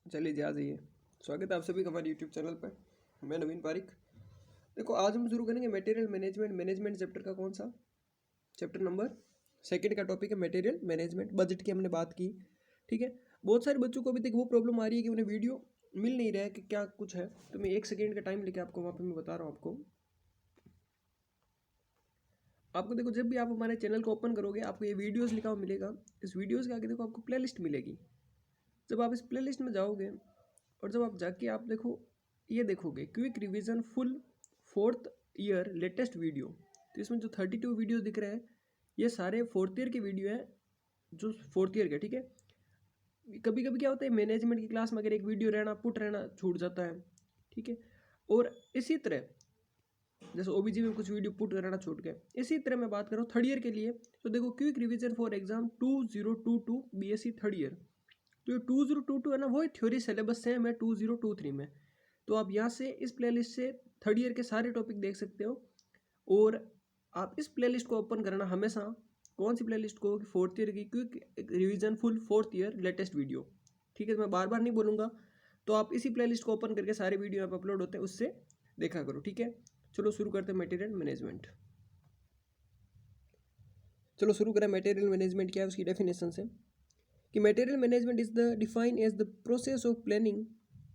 चलिए जी आ जाइए। स्वागत है आप सभी का हमारे यूट्यूब चैनल पर। मैं नवीन पारिक। देखो आज हम शुरू करेंगे मटेरियल मैनेजमेंट चैप्टर का कौन सा चैप्टर नंबर सेकंड का टॉपिक है मटेरियल मैनेजमेंट। बजट की हमने बात की, ठीक है। बहुत सारे बच्चों को अभी तक वो प्रॉब्लम आ रही है कि उन्हें वीडियो मिल नहीं रहा है कि क्या कुछ है। तो मैं 1 सेकेंड का टाइम लेके आपको वहाँ पर मैं बता रहा हूँ आपको देखो, जब भी आप हमारे चैनल को ओपन करोगे आपको ये वीडियोस लिखा हुआ मिलेगा। इस वीडियोस के आगे देखो आपको प्लेलिस्ट मिलेगी। जब आप इस प्लेलिस्ट में जाओगे और जब आप जाके आप देखो, ये देखोगे quick revision full 4th year latest video. तो इसमें जो 32 वीडियो दिख रहे हैं ये सारे 4th ईयर के वीडियो हैं, जो 4th ईयर के, ठीक है। कभी कभी क्या होता है मैनेजमेंट की क्लास में अगर एक वीडियो रहना पुट रहना छूट जाता है, ठीक है। और इसी तरह जैसे ओबीजी में कुछ वीडियो पुट रहना छूट गए, इसी तरह मैं बात कर रहा हूँ 3rd ईयर के लिए। तो देखो quick revision for exam 2022 BSc 3rd year. तो ये 2022 है ना, वही थ्योरी सिलेबस सेम है 2023 में। तो आप यहाँ से इस प्लेलिस्ट से 3rd ईयर के सारे टॉपिक देख सकते हो। और आप इस प्लेलिस्ट को ओपन करना हमेशा, कौन सी प्लेलिस्ट को, 4th ईयर की quick revision full 4th year latest video, ठीक है। तो मैं बार बार नहीं बोलूँगा, तो आप इसी प्लेलिस्ट को ओपन करके सारे वीडियो यहाँ पर अपलोड होते हैं उससे देखा करो, ठीक है। चलो शुरू करते हैं मटेरियल मैनेजमेंट। चलो शुरू करें। मटेरियल मैनेजमेंट क्या है उसकी डेफिनेशन से, कि material management is the define as the process of planning,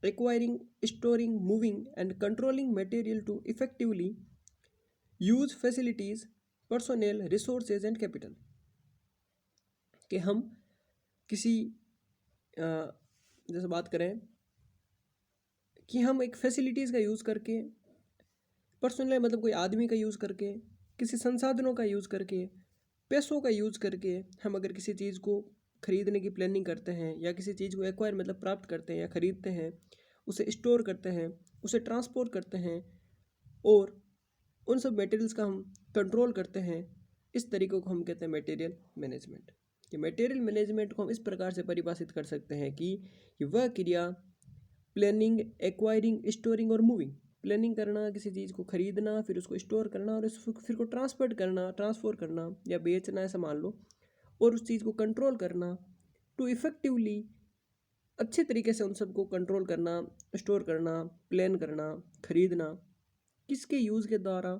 acquiring, storing, moving and controlling material to effectively use facilities, personnel, resources and capital. कि हम किसी जैसे बात करें कि हम एक फैसिलिटीज़ का यूज़ करके, पर्सनल मतलब कोई आदमी का यूज़ करके, किसी संसाधनों का यूज़ करके, पैसों का यूज़ करके हम अगर किसी चीज़ को खरीदने की प्लानिंग करते हैं या किसी चीज़ को एक्वायर मतलब प्राप्त करते हैं या खरीदते हैं, उसे स्टोर करते हैं, उसे ट्रांसपोर्ट करते हैं और उन सब मटेरियल्स का हम कंट्रोल करते हैं, इस तरीक़ों को हम कहते हैं मटेरियल मैनेजमेंट। कि मटेरियल मैनेजमेंट को हम इस प्रकार से परिभाषित कर सकते हैं कि वह क्रिया प्लानिंग, एक्वायरिंग, स्टोरिंग और मूविंग, प्लानिंग करना, किसी चीज़ को खरीदना, फिर उसको स्टोर करना और फिर को ट्रांसफ़र करना या बेचना, ऐसा मान लो, और उस चीज़ को कंट्रोल करना, टू इफ़ेक्टिवली, अच्छे तरीके से उन सबको कंट्रोल करना, स्टोर करना, प्लान करना, खरीदना, किसके यूज़ के द्वारा,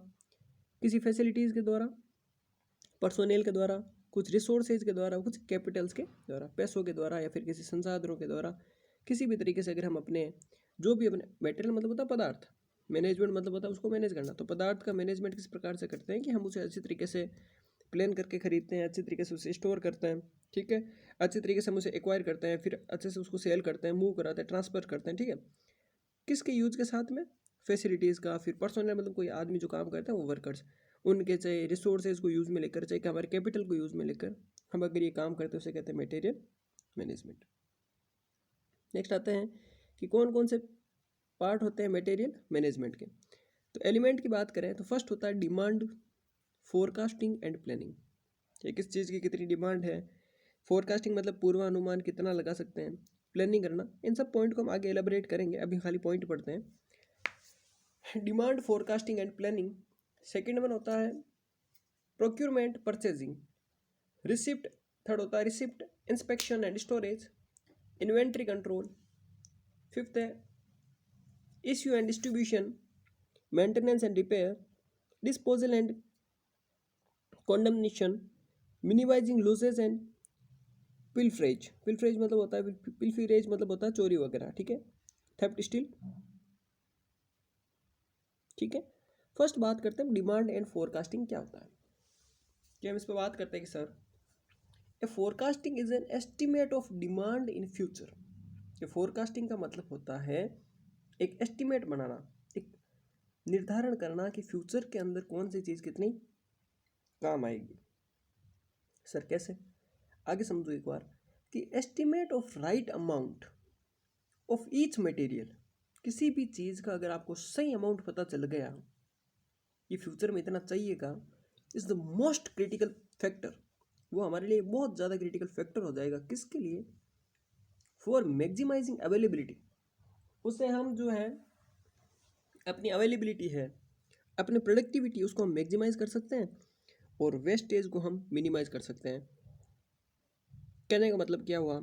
किसी फैसिलिटीज़ के द्वारा, पर्सोनेल के द्वारा, कुछ रिसोर्सेज के द्वारा, कुछ कैपिटल्स के द्वारा, पैसों के द्वारा या फिर किसी संसाधनों के द्वारा, किसी भी तरीके से अगर हम अपने जो भी अपने मटेरियल मतलब होता है पदार्थ, मैनेजमेंट मतलब होता है उसको मैनेज करना। तो पदार्थ का मैनेजमेंट किस प्रकार से करते हैं कि हम उसे अच्छी तरीके से प्लान करके खरीदते हैं, अच्छी तरीके से उसे स्टोर करते हैं, ठीक है। अच्छी तरीके से हम उसे एक्वायर करते हैं, फिर अच्छे से उसको सेल करते हैं, मूव कराते हैं, ट्रांसफ़र करते हैं, ठीक है। किसके यूज़ के साथ में, फैसिलिटीज़ का, फिर पर्सनल मतलब कोई आदमी जो काम करता है वो वर्कर्स, उनके चाहे रिसोर्सेज को यूज़ में लेकर, चाहे हमारे कैपिटल को यूज़ में लेकर हम अगर ये काम करते हैं उसे कहते हैं मटेरियल मैनेजमेंट। नेक्स्ट आते हैं कि कौन कौन से पार्ट होते हैं मटेरियल मैनेजमेंट के। तो एलिमेंट की बात करें तो फर्स्ट होता है डिमांड, फोरकास्टिंग एंड प्लानिंग। कि किस चीज़ की कितनी डिमांड है, फोरकास्टिंग मतलब पूर्वानुमान कितना लगा सकते हैं, प्लानिंग करना, इन सब पॉइंट को हम आगे एलाबोरेट करेंगे, अभी खाली पॉइंट पढ़ते हैं। Demand, forecasting and planning. Second one होता है प्रोक्यूरमेंट, परचेजिंग, रिसिप्ट, थर्ड होता है receipt, inspection and storage, inventory control, fifth है issue and distribution, maintenance and repair, disposal and condemnation, minimizing losses and pilferage. Pilferage मतलब होता है, pilferage मतलब होता है चोरी वगैरह, ठीक है, थेफ्ट, स्टील, ठीक है। फर्स्ट बात करते हैं डिमांड एंड फोरकास्टिंग क्या होता है। क्या हम इस पर बात करते हैं कि sir A forecasting is an estimate of demand in future. ये फोरकास्टिंग का मतलब होता है एक एस्टिमेट बनाना, एक निर्धारण करना कि फ्यूचर के अंदर कौन सी चीज़ कितनी काम आएगी। सर कैसे, आगे समझो एक बार, कि estimate of right amount of each material. किसी भी चीज़ का अगर आपको सही अमाउंट पता चल गया, ये फ्यूचर में इतना चाहिएगा, is the most critical factor. वो हमारे लिए बहुत ज़्यादा क्रिटिकल फैक्टर हो जाएगा, किसके लिए, फॉर मैक्सिमाइजिंग अवेलेबिलिटी। उससे हम जो है अपनी अवेलेबिलिटी है, अपनी प्रोडक्टिविटी, उसको हम मैक्सिमाइज कर सकते हैं और वेस्टेज को हम मिनिमाइज कर सकते हैं। कहने का मतलब क्या हुआ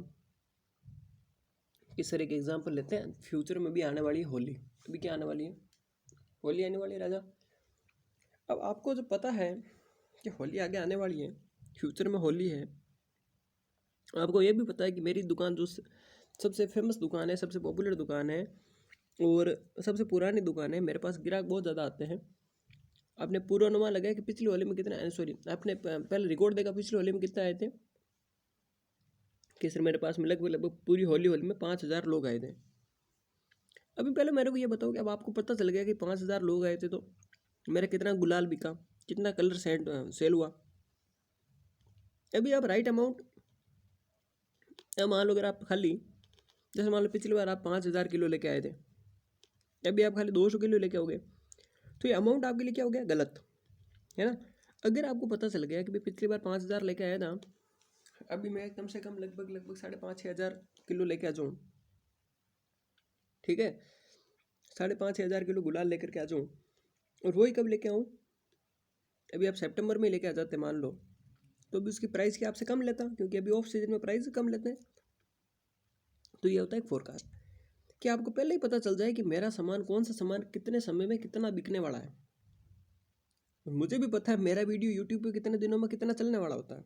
इस तरह के एग्जाम्पल लेते हैं। फ्यूचर में भी आने वाली है होली, अभी क्या आने वाली है, होली आने वाली है राजा। अब आपको जो पता है कि होली आगे आने वाली है, फ्यूचर में होली है, आपको ये भी पता है कि मेरी दुकान जो सबसे फेमस दुकान है, सबसे पॉपुलर दुकान है और सबसे पुरानी दुकान है, मेरे पास ग्राहक बहुत ज़्यादा आते हैं। आपने पूर्वानुमान लगाया कि पिछली होली में कितना, सॉरी आपने पहले रिकॉर्ड देखा पिछली होली में कितना आए थे कि सर मेरे पास में लगभग पूरी होली में 5,000 लोग आए थे। अभी पहले मेरे को ये बताओ कि अब आपको पता चल गया कि 5,000 लोग आए थे तो मेरा कितना गुलाल बिका, कितना कलर सेल हुआ। अभी आप राइट अमाउंट, मान लो अगर आप खाली, जैसे मान लो पिछली बार आप 5,000 किलो लेके आए थे, अभी आप खाली 200 किलो लेके आओगे तो ये अमाउंट आपके लिए क्या हो गया, गलत है ना। अगर आपको पता चल गया कि भाई पिछली बार 5,000 लेके आया था, अभी मैं कम से कम लगभग 5,500-6,000 किलो लेके आ जाऊँ, ठीक है, 5,500 किलो गुलाल लेकर के आ जाऊँ, और वही कब लेके आऊँ, अभी आप सितंबर में लेके आ जाते मान लो, तो अभी उसकी प्राइस क्या आपसे कम लेता, क्योंकि अभी ऑफ सीजन में प्राइस कम लेते हैं। तो ये होता है एक फोरकास्ट, कि आपको पहले ही पता चल जाए कि मेरा सामान, कौन सा सामान कितने समय में कितना बिकने वाला है। मुझे भी पता है मेरा वीडियो यूट्यूब पे कितने दिनों में कितना चलने वाला होता है।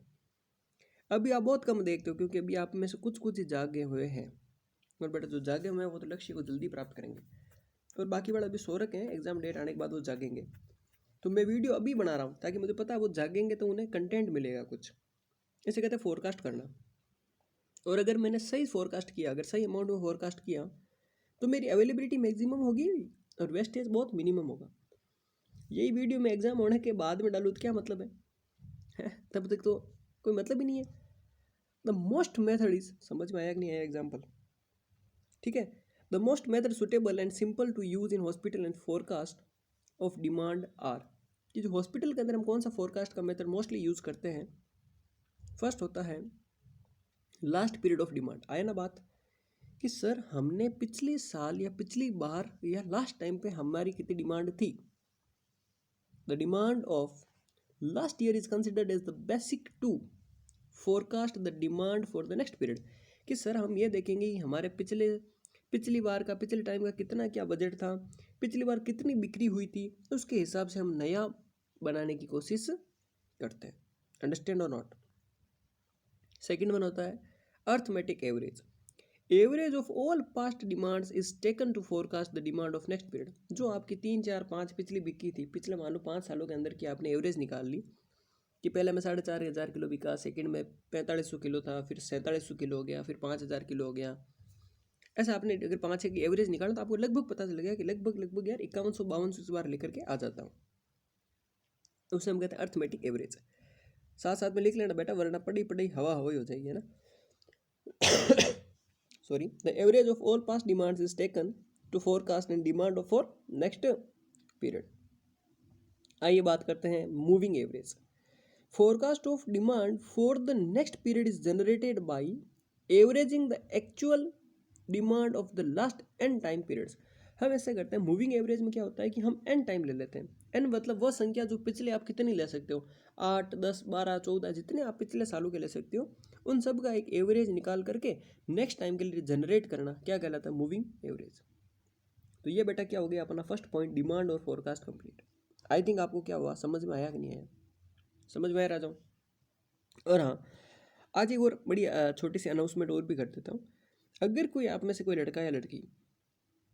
अभी आप बहुत कम देखते हो क्योंकि अभी आप में से कुछ ही जागे हुए हैं, और बेटा जो जागे हुए हैं वो तो लक्ष्य को जल्दी प्राप्त करेंगे, और बाकी वाला अभी सो रखे हैं, एग्जाम डेट आने के बाद वो जागेंगे। तो मैं वीडियो अभी बना रहा हूँ ताकि मुझे पता है वो जागेंगे तो उन्हें कंटेंट मिलेगा कुछ, इसे कहते हैं फोरकास्ट करना। और अगर मैंने सही फोरकास्ट किया, अगर सही अमाउंट में फोरकास्ट किया तो मेरी अवेलेबिलिटी मैक्सिमम होगी और वेस्टेज बहुत मिनिमम होगा। यही वीडियो में एग्जाम होने के बाद में डालूँ तो क्या मतलब है? तब तक तो कोई मतलब ही नहीं है। द मोस्ट मेथड इज, समझ में आया कि नहीं आया एग्जाम्पल, ठीक है। The most method suitable and simple to use in hospital and forecast of demand are, कि जो हॉस्पिटल के अंदर हम कौन सा फोरकास्ट का मेथड मोस्टली यूज करते हैं, फर्स्ट होता है लास्ट पीरियड ऑफ डिमांड। आया ना बात कि सर हमने पिछले साल या पिछली बार या लास्ट टाइम पे हमारी कितनी डिमांड थी। The demand of last year is considered as the basic to forecast the demand for the next period, कि सर हम ये देखेंगे कि हमारे पिछली बार का, पिछले टाइम का कितना क्या बजट था, पिछली बार कितनी बिक्री हुई थी, उसके हिसाब से हम नया बनाने की कोशिश करते हैं। अंडरस्टैंड और नॉट। सेकंड वन होता है arithmetic average. Average of all past demands is taken to forecast the demand of next period. जो आपकी 3, 4, 5 पिछली बिकी थी, पिछले मान लो 5 सालों के अंदर की आपने एवरेज निकाल ली कि पहले में 4,500 किलो बिका, सेकंड में 4,500 किलो था, फिर 4,700 किलो हो गया, फिर 5,000 किलो हो गया। ऐसा आपने अगर 5-6 की एवरेज निकाला तो आपको लगभग पता चल गया कि लगभग यार 5100-5200 इस बार लेकर के आ जाता हूँ। उसे हम कहते हैं अर्थमेटिक एवरेज। साथ साथ में लिख लेना बेटा, वरना पड़ी हवा हवाई हो जाएगी, है ना। Sorry, the average of all past demands is taken to forecast and demand of for next period. आइए बात करते हैं moving average. Forecast of demand for the next period is generated by averaging the actual demand of the last n time periods. हम ऐसे करते हैं, moving average में क्या होता है कि हम एन टाइम ले लेते हैं। एन मतलब वह संख्या जो पिछले आप कितनी ले सकते हो, 8, 10, 12, 14, जितने आप पिछले सालों के ले सकते हो, उन सब का एक एवरेज निकाल करके नेक्स्ट टाइम के लिए जनरेट करना क्या कहलाता है, मूविंग एवरेज। तो ये बेटा क्या हो गया अपना फर्स्ट पॉइंट, डिमांड और फोरकास्ट कंप्लीट। आई थिंक आपको क्या हुआ, समझ में आया कि नहीं आया, समझ में आ रहा जाऊँ। और हाँ, आज एक और बड़ी छोटी सी अनाउंसमेंट और भी कर देता हूँ। अगर कोई आप में से कोई लड़का या लड़की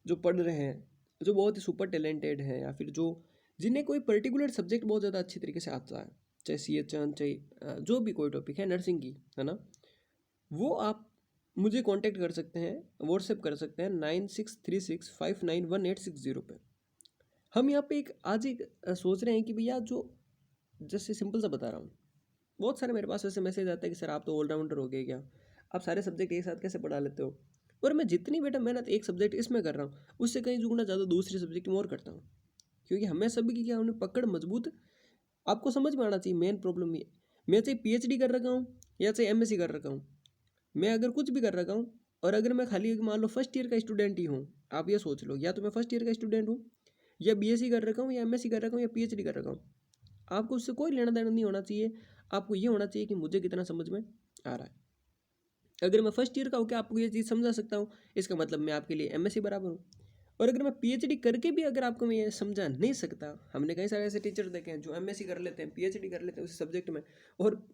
जो पढ़ रहे हैं, जो बहुत ही सुपर टैलेंटेड है, या फिर जो जिन्हें कोई पर्टिकुलर सब्जेक्ट बहुत ज़्यादा अच्छी तरीके से आता है, चाहे CHN, चाहे जो भी कोई टॉपिक है, नर्सिंग की, है ना, वो आप मुझे कांटेक्ट कर सकते हैं, व्हाट्सएप कर सकते हैं 9636591860 पे। हम यहाँ पे एक आज एक सोच रहे हैं कि भैया जो, जैसे सिंपल सा बता रहा हूँ, बहुत सारे मेरे पास ऐसे मैसेज आते हैं कि सर आप तो ऑलराउंडर हो गए क्या, आप सारे सब्जेक्ट एक साथ कैसे पढ़ा लेते हो। और मैं जितनी बेटा मेहनत एक सब्जेक्ट इसमें कर रहा हूँ, उससे कहीं दुगना ज़्यादा दूसरे सब्जेक्ट में और करता हूँ, क्योंकि हमें सभी की क्या, उन्हें पकड़ मजबूत, आपको समझ में आना चाहिए। मेन प्रॉब्लम ये, मैं चाहे PhD कर रखा हूँ या चाहे MSc कर रखा हूँ, मैं अगर कुछ भी कर रखा हूँ, और अगर मैं खाली मान लो फर्स्ट ईयर का स्टूडेंट ही हूँ, आप ये सोच लो, या तो मैं फर्स्ट ईयर का स्टूडेंट हूँ, या BSc कर रखा हूँ, या MSc कर रखा हूँ, या PhD कर रखा हूँ, आपको उससे कोई लेना देना नहीं होना चाहिए। आपको ये होना चाहिए कि मुझे कितना समझ में आ रहा है। अगर मैं फर्स्ट ईयर का होकर आपको ये चीज़ समझा सकता हूँ, इसका मतलब मैं आपके लिए एमएससी बराबर हूँ। और अगर मैं पीएचडी करके भी अगर आपको मैं ये समझा नहीं सकता, हमने कई सारे ऐसे टीचर देखे हैं जो एमएससी कर लेते हैं, पीएचडी कर लेते हैं उस सब्जेक्ट में, और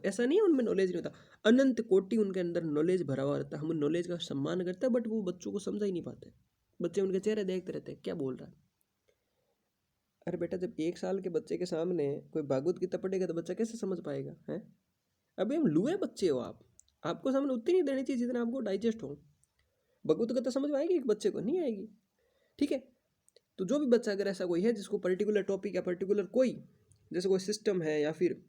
ऐसा नहीं है उनमें नॉलेज नहीं होता, अनंत कोटि उनके अंदर नॉलेज भरा हुआ रहता है। हम नॉलेज का सम्मान करते हैं, बट वो बच्चों को समझा ही नहीं पाते। बच्चे उनके चेहरे देखते रहते हैं, क्या बोल रहा है। अरे बेटा, जब 1 साल के बच्चे के सामने कोई भागवत गीता पढ़ेगा तो बच्चा कैसे समझ पाएगा है। अभी हम लुए बच्चे हो आप, आपको सामने उतनी नहीं देनी चाहिए जितना आपको डाइजेस्ट हो। भगवत गीता समझ में आएगी एक बच्चे को? नहीं आएगी। ठीक है, तो जो भी बच्चा अगर ऐसा कोई है जिसको पर्टिकुलर टॉपिक या पर्टिकुलर कोई, जैसे कोई सिस्टम है या फिर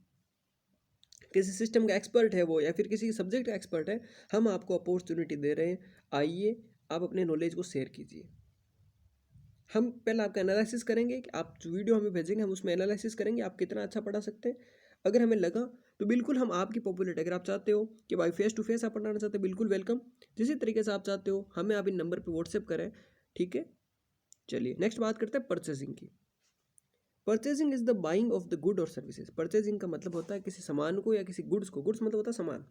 किसी सिस्टम का एक्सपर्ट है वो, या फिर किसी सब्जेक्ट का एक्सपर्ट है, हम आपको अपॉर्चुनिटी दे रहे हैं, आइए आप अपने नॉलेज को शेयर कीजिए। हम पहले आपका एनालिसिस करेंगे कि आप जो वीडियो हमें भेजेंगे हम उसमें एनालिसिस करेंगे आप कितना अच्छा पढ़ा सकते हैं। अगर हमें लगा तो बिल्कुल हम आपकी पॉपुलरिटी, अगर आप चाहते हो कि भाई फेस टू फेस आप पढ़ाना चाहते हैं, बिल्कुल वेलकम। जिस तरीके से आप चाहते हो हमें आप इन नंबर पर व्हाट्सएप करें, ठीक है। चलिए नेक्स्ट बात करते हैं परचेजिंग की। Purchasing is the buying of the good और सर्विसेज। परचेजिंग का मतलब होता है किसी सामान को या किसी गुड्स को, गुड्स मतलब होता है सामान,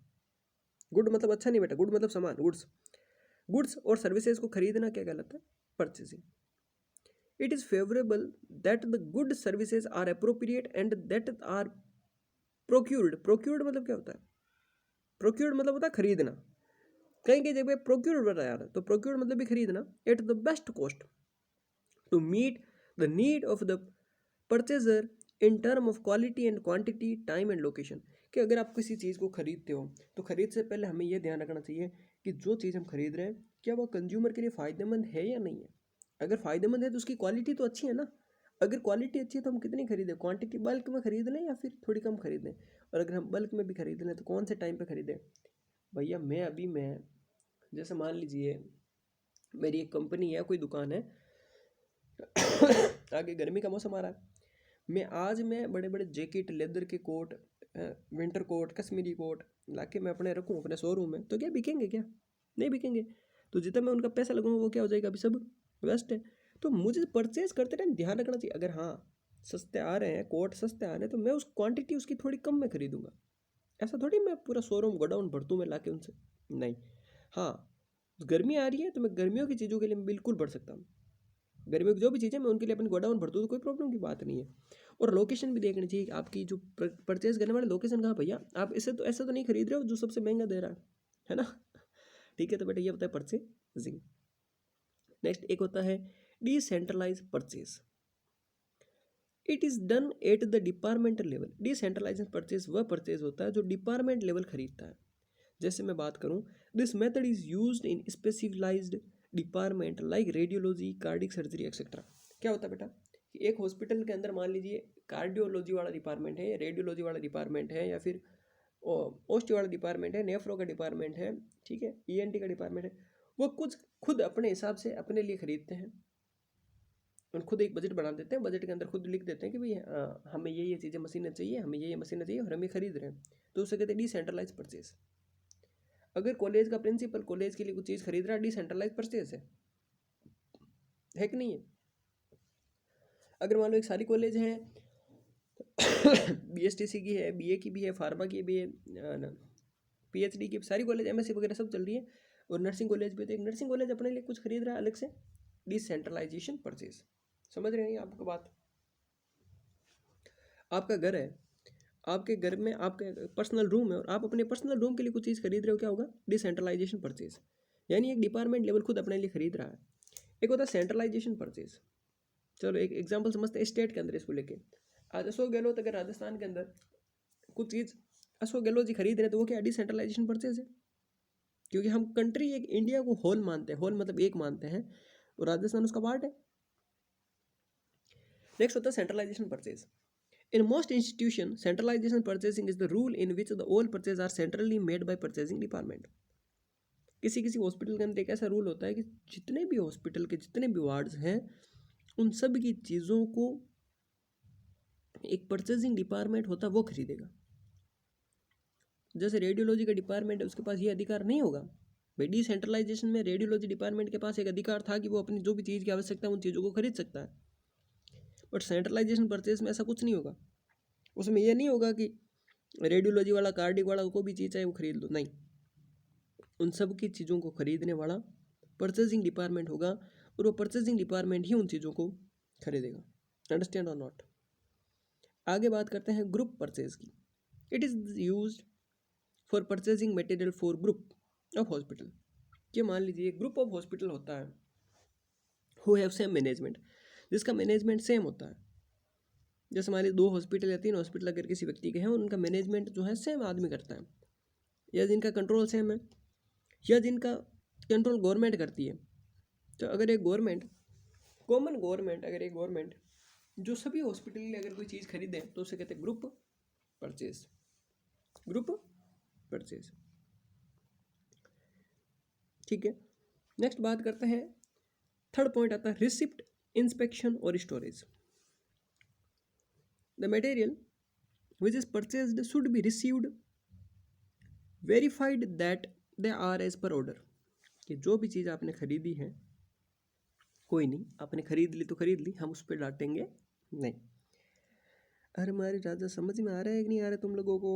गुड मतलब अच्छा नहीं बेटा, गुड मतलब सामान, गुड्स, गुड्स और सर्विसेज को खरीदना क्या कहलाता है? Purchasing. It is favorable that the good services are appropriate and that are procured. Procured मतलब क्या होता है? Procured मतलब होता है खरीदना। कहीं कहीं जगह प्रोक्यूर्ड बताया था, तो प्रोक्यूर्ड मतलब भी खरीदना at the best cost to meet the need of the purchaser in term of quality and quantity, time and location. कि अगर आप किसी चीज़ को खरीदते हो तो खरीद से पहले हमें यह ध्यान रखना चाहिए कि जो चीज़ हम खरीद रहे हैं क्या वो कंज्यूमर के लिए फ़ायदेमंद है या नहीं है। अगर फ़ायदेमंद है तो उसकी क्वालिटी तो अच्छी है ना। अगर क्वालिटी अच्छी है तो हम कितनी खरीदें, क्वांटिटी बल्क में खरीद लें या फिर थोड़ी कम खरीदें। और अगर हम बल्क में भी खरीद लें तो कौन से टाइम पे खरीदें। भैया मैं जैसे मान लीजिए मेरी एक कंपनी है, कोई दुकान है आगे गर्मी का मौसम आ रहा है, मैं बड़े बड़े जैकेट, लेदर के coat, winter coat, Kashmiri coat ला के मैं अपने रखूँ अपने शोरूम में, तो क्या बिकेंगे? क्या नहीं बिकेंगे। तो जितना मैं उनका पैसा लगाऊंगा वो क्या हो जाएगा, अभी सब वेस्ट है। तो मुझे परचेज करते टाइम ध्यान रखना चाहिए, अगर हाँ सस्ते आ रहे हैं, कोट सस्ते आ रहे हैं, तो मैं उस क्वांटिटी उसकी थोड़ी कम में खरीदूंगा। ऐसा थोड़ी मैं पूरा शोरूम गोडाउन भर दूँ मैं ला के उनसे, नहीं। हाँ, गर्मी आ रही है तो मैं गर्मियों की चीज़ों के लिए मैं बिल्कुल बढ़ सकता हूँ। गर्मियों की जो भी चीज़ें मैं उनके लिए अपने गोडाउन भर दूँ तो कोई प्रॉब्लम की बात नहीं है। और लोकेशन भी देखनी चाहिए कि आपकी जो परचेज करने वाले लोकेशन कहाँ, भैया आप इसे तो ऐसा तो नहीं खरीद रहे हो जो सबसे महंगा दे रहा है ना। ठीक है, तो बेटा ये होता है परचेजिंग। नेक्स्ट एक होता है decentralise purchase. It is done at the departmental level. Decentralise purchase वह परचेज होता है जो डिपार्टमेंट लेवल खरीदता है। जैसे मैं बात करूं, this method is used in specialised department like radiology, cardiac surgery etcetera. क्या होता है बेटा कि एक हॉस्पिटल के अंदर मान लीजिए कार्डियोलॉजी वाला डिपार्टमेंट है, रेडियोलॉजी वाला डिपार्टमेंट है, या फिर ओस्टी वाला डिपार्टमेंट है, नेफ्रो का डिपार्टमेंट है, ठीक है, ईएनटी का डिपार्टमेंट है। वो कुछ खुद अपने हिसाब से अपने लिए खरीदते हैं, और खुद एक बजट बना देते हैं, बजट के अंदर खुद लिख देते हैं कि भाई हमें ये चीज़ें मशीनें चाहिए, हमें ये मशीनें चाहिए और हम ये खरीद रहे हैं, तो उसे कहते हैं डिसेंट्रलाइज परचेज। अगर कॉलेज का प्रिंसिपल कॉलेज के लिए कुछ चीज़ खरीद रहा है, डिसेंट्रलाइज परचेज है कि नहीं है। अगर मान लो एक सारी कॉलेज है बीएसटीसी की है, बीए की भी है, फार्मा की भी है, पीएचडी की, सारी कॉलेज एमएससी वगैरह सब चल रही है, और नर्सिंग कॉलेज भी, तो एक नर्सिंग कॉलेज अपने लिए कुछ खरीद रहा है अलग से, डिसेंट्रलाइजेशन परचेज। समझ रहे हैं आपको बात। आपका घर है, आपके घर में आपके पर्सनल रूम है और आप अपने पर्सनल रूम के लिए कुछ चीज़ खरीद रहे हो, क्या होगा, डिसेंट्रलाइजेशन परचेज। यानी एक डिपार्टमेंट लेवल खुद अपने लिए खरीद रहा है। एक होता है सेंट्रलाइजेशन परचेज। चलो एक एग्जांपल समझते हैं स्टेट के अंदर इसको लेके। आज अशोक गहलोत अगर राजस्थान के अंदर कुछ चीज़ अशोक गहलोत जी खरीद रहे हैं तो वो क्या डिसेंट्रलाइजेशन परचेज है, क्योंकि हम कंट्री एक इंडिया को होल मानते हैं, होल मतलब एक मानते हैं, और राजस्थान उसका पार्ट है। नेक्स्ट होता है centralisation purchase. In most institutions, centralization purchasing is the rule in which the all purchases are centrally made by purchasing department. किसी किसी हॉस्पिटल के अंदर एक ऐसा रूल होता है कि जितने भी हॉस्पिटल के जितने भी वार्ड्स हैं उन सब की चीज़ों को एक परचेजिंग डिपार्टमेंट होता है वो खरीदेगा। जैसे रेडियोलॉजी का डिपार्टमेंट है उसके पास ये अधिकार नहीं होगा भाई। डिसेंट्रलाइजेशन में रेडियोलॉजी डिपार्टमेंट के पास एक अधिकार था कि वो अपनी जो भी चीज़ की आवश्यकता है उन चीज़ों को खरीद सकता है, बट सेंट्रलाइजेशन परचेज में ऐसा कुछ नहीं होगा। उसमें यह नहीं होगा कि रेडियोलॉजी वाला, कार्डिक वाला, कोई भी चीज़ चाहे वो खरीद लो, नहीं। उन सब की चीज़ों को खरीदने वाला परचेजिंग डिपार्टमेंट होगा और वो परचेजिंग डिपार्टमेंट ही उन चीज़ों को खरीदेगा। अंडरस्टैंड और नॉट। आगे बात करते हैं ग्रुप परचेज की। It is use for purchasing material for group of hospital. कि मान लीजिए ग्रुप ऑफ हॉस्पिटल होता है हु हैव सेम मैनेजमेंट, जिसका मैनेजमेंट सेम होता है। जैसे मान लीजिए 2 हॉस्पिटल या 3 हॉस्पिटल अगर किसी व्यक्ति के हैं, उनका मैनेजमेंट जो है सेम आदमी करता है, या जिनका कंट्रोल सेम है, या जिनका कंट्रोल गवर्नमेंट करती है। तो अगर एक गवर्नमेंट, कॉमन गवर्नमेंट, अगर एक गवर्नमेंट जो सभी हॉस्पिटल के लिए अगर कोई चीज़ खरीदे तो उसे कहते हैं ग्रुप परचेज। ग्रुप परचेज, ठीक है। नेक्स्ट बात करते हैं, थर्ड पॉइंट आता है रिसिप्ट, इंस्पेक्शन और storage. The material which is purchased should be received verified that they are as per order. कि जो भी चीज़ आपने खरीदी है, कोई नहीं, आपने खरीद ली तो खरीद ली, हम उस पर डांटेंगे नहीं। अरे हमारे राजा, समझ में आ रहा है कि नहीं आ रहा तुम लोगों को?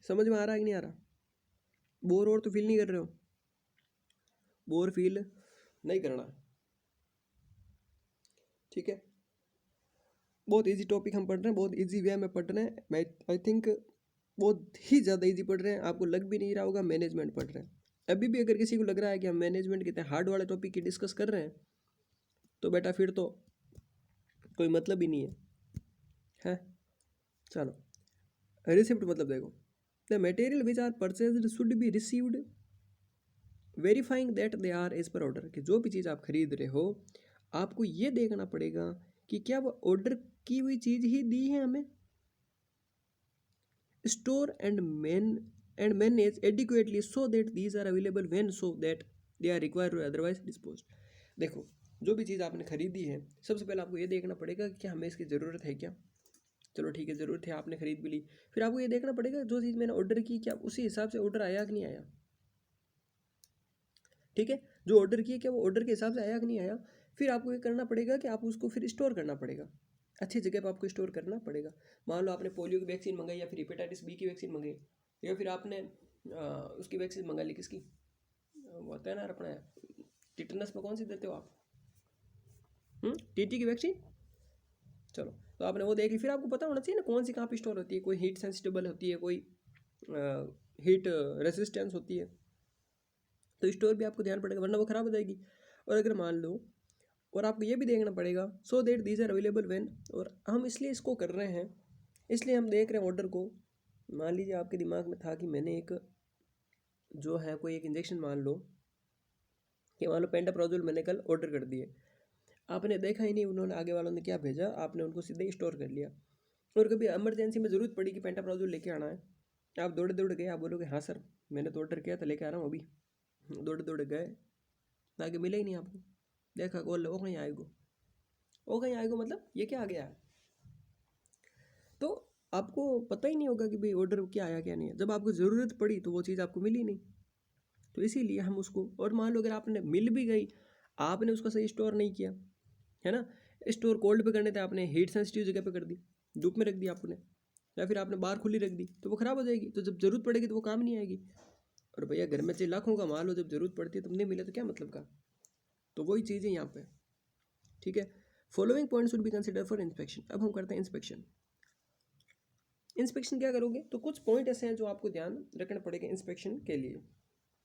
समझ में आ रहा है कि नहीं आ रहा? बोर और तो फील नहीं कर रहे हो? बोर फील नहीं करना, ठीक है। बहुत इजी टॉपिक हम पढ़ रहे हैं, बहुत इजी वे में पढ़ रहे हैं। मैं आई थिंक बहुत ही ज़्यादा इजी पढ़ रहे हैं, आपको लग भी नहीं रहा होगा मैनेजमेंट पढ़ रहे हैं। अभी भी अगर किसी को लग रहा है कि हम मैनेजमेंट कितने हार्ड वाले टॉपिक की डिस्कस कर रहे हैं, तो बेटा फिर तो कोई मतलब ही नहीं है। चलो, रिसिप्ट मतलब देखो, the material which are purchased should be received verifying that they are as per order. कि जो भी चीज़ आप खरीद रहे हो, आपको ये देखना पड़ेगा कि क्या वो ऑर्डर की हुई चीज़ ही दी है हमें। Store and manage adequately so that these are available when so that they are required और अदरवाइज डिस्पोज। देखो, जो भी चीज़ आपने खरीदी है, सबसे पहले आपको ये देखना पड़ेगा कि क्या हमें इसकी ज़रूरत है क्या। चलो ठीक है, ज़रूरत है, आपने खरीद भी ली। फिर आपको ये देखना पड़ेगा जो चीज़ मैंने ऑर्डर की, क्या उसी हिसाब से ऑर्डर आया कि नहीं आया। ठीक है, जो ऑर्डर किया क्या वो ऑर्डर के हिसाब से आया कि नहीं आया। फिर आपको ये करना पड़ेगा कि आप उसको फिर स्टोर करना पड़ेगा, अच्छी जगह पर आपको स्टोर करना पड़ेगा। मान लो आपने पोलियो की वैक्सीन मंगाई, या फिर हेपेटाइटिस बी की वैक्सीन मंगाई, या फिर आपने उसकी वैक्सीन मंगा ली, किसकी, वो होता है ना अपना टिटनस में कौन सी देते हो आप, टीटी की वैक्सीन। चलो, तो आपने वो देख ली, फिर आपको पता होना चाहिए ना कौन सी कहाँ पे स्टोर होती है। कोई हीट सेंसिटिबल होती है, कोई हीट रेसिस्टेंस होती है, तो स्टोर भी आपको ध्यान पड़ेगा, वरना वो ख़राब हो जाएगी। और अगर मान लो, और आपको ये भी देखना पड़ेगा so that these are available when, और हम इसलिए इसको कर रहे हैं, इसलिए हम देख रहे हैं ऑर्डर को। मान लीजिए आपके दिमाग में था कि मैंने एक जो है कोई एक इंजेक्शन, मान लो कि मान लो पेंटाप्रोजोल मैंने कल ऑर्डर कर दिए, आपने देखा ही नहीं उन्होंने आगे वालों ने क्या भेजा, आपने उनको सीधे स्टोर कर लिया। और कभी इमरजेंसी में ज़रूरत पड़ी कि पेंटाप्रोजोल लेके आना है, आप दौड़े दौड़ गए, आप बोलोगे हाँ सर मैंने तो ऑर्डर किया था, लेके आ रहा हूँ अभी। दौड़े दौड़े गए, आगे मिले ही नहीं आपको, देखा बोल वो कहीं आएगो, वो कहीं आएगो, मतलब ये क्या आ गया है। तो आपको पता ही नहीं होगा कि भाई ऑर्डर क्या आया क्या नहीं है। जब आपको ज़रूरत पड़ी तो वो चीज़ आपको मिली नहीं, तो इसीलिए हम उसको, और मान लो अगर आपने मिल भी गई, आपने उसका सही स्टोर नहीं किया, है ना, स्टोर कोल्ड पे करने थे, आपने हीट सेंसिटिव जगह पे कर दी, धूप में रख दी आपने, या फिर आपने बाहर खुली रख दी, तो वो ख़राब हो जाएगी। तो जब ज़रूरत पड़ेगी तो वो काम नहीं आएगी। और भैया घर में चाहिए लाखों का माल हो, जब ज़रूरत पड़ती है तुम नहीं मिले तो क्या मतलब का। तो वही चीज़ है यहाँ पे, ठीक है। Following point should be consider for inspection. अब हम करते हैं इंस्पेक्शन। इंस्पेक्शन क्या करोगे, तो कुछ पॉइंट ऐसे हैं जो आपको ध्यान रखना पड़ेगा इंस्पेक्शन के लिए,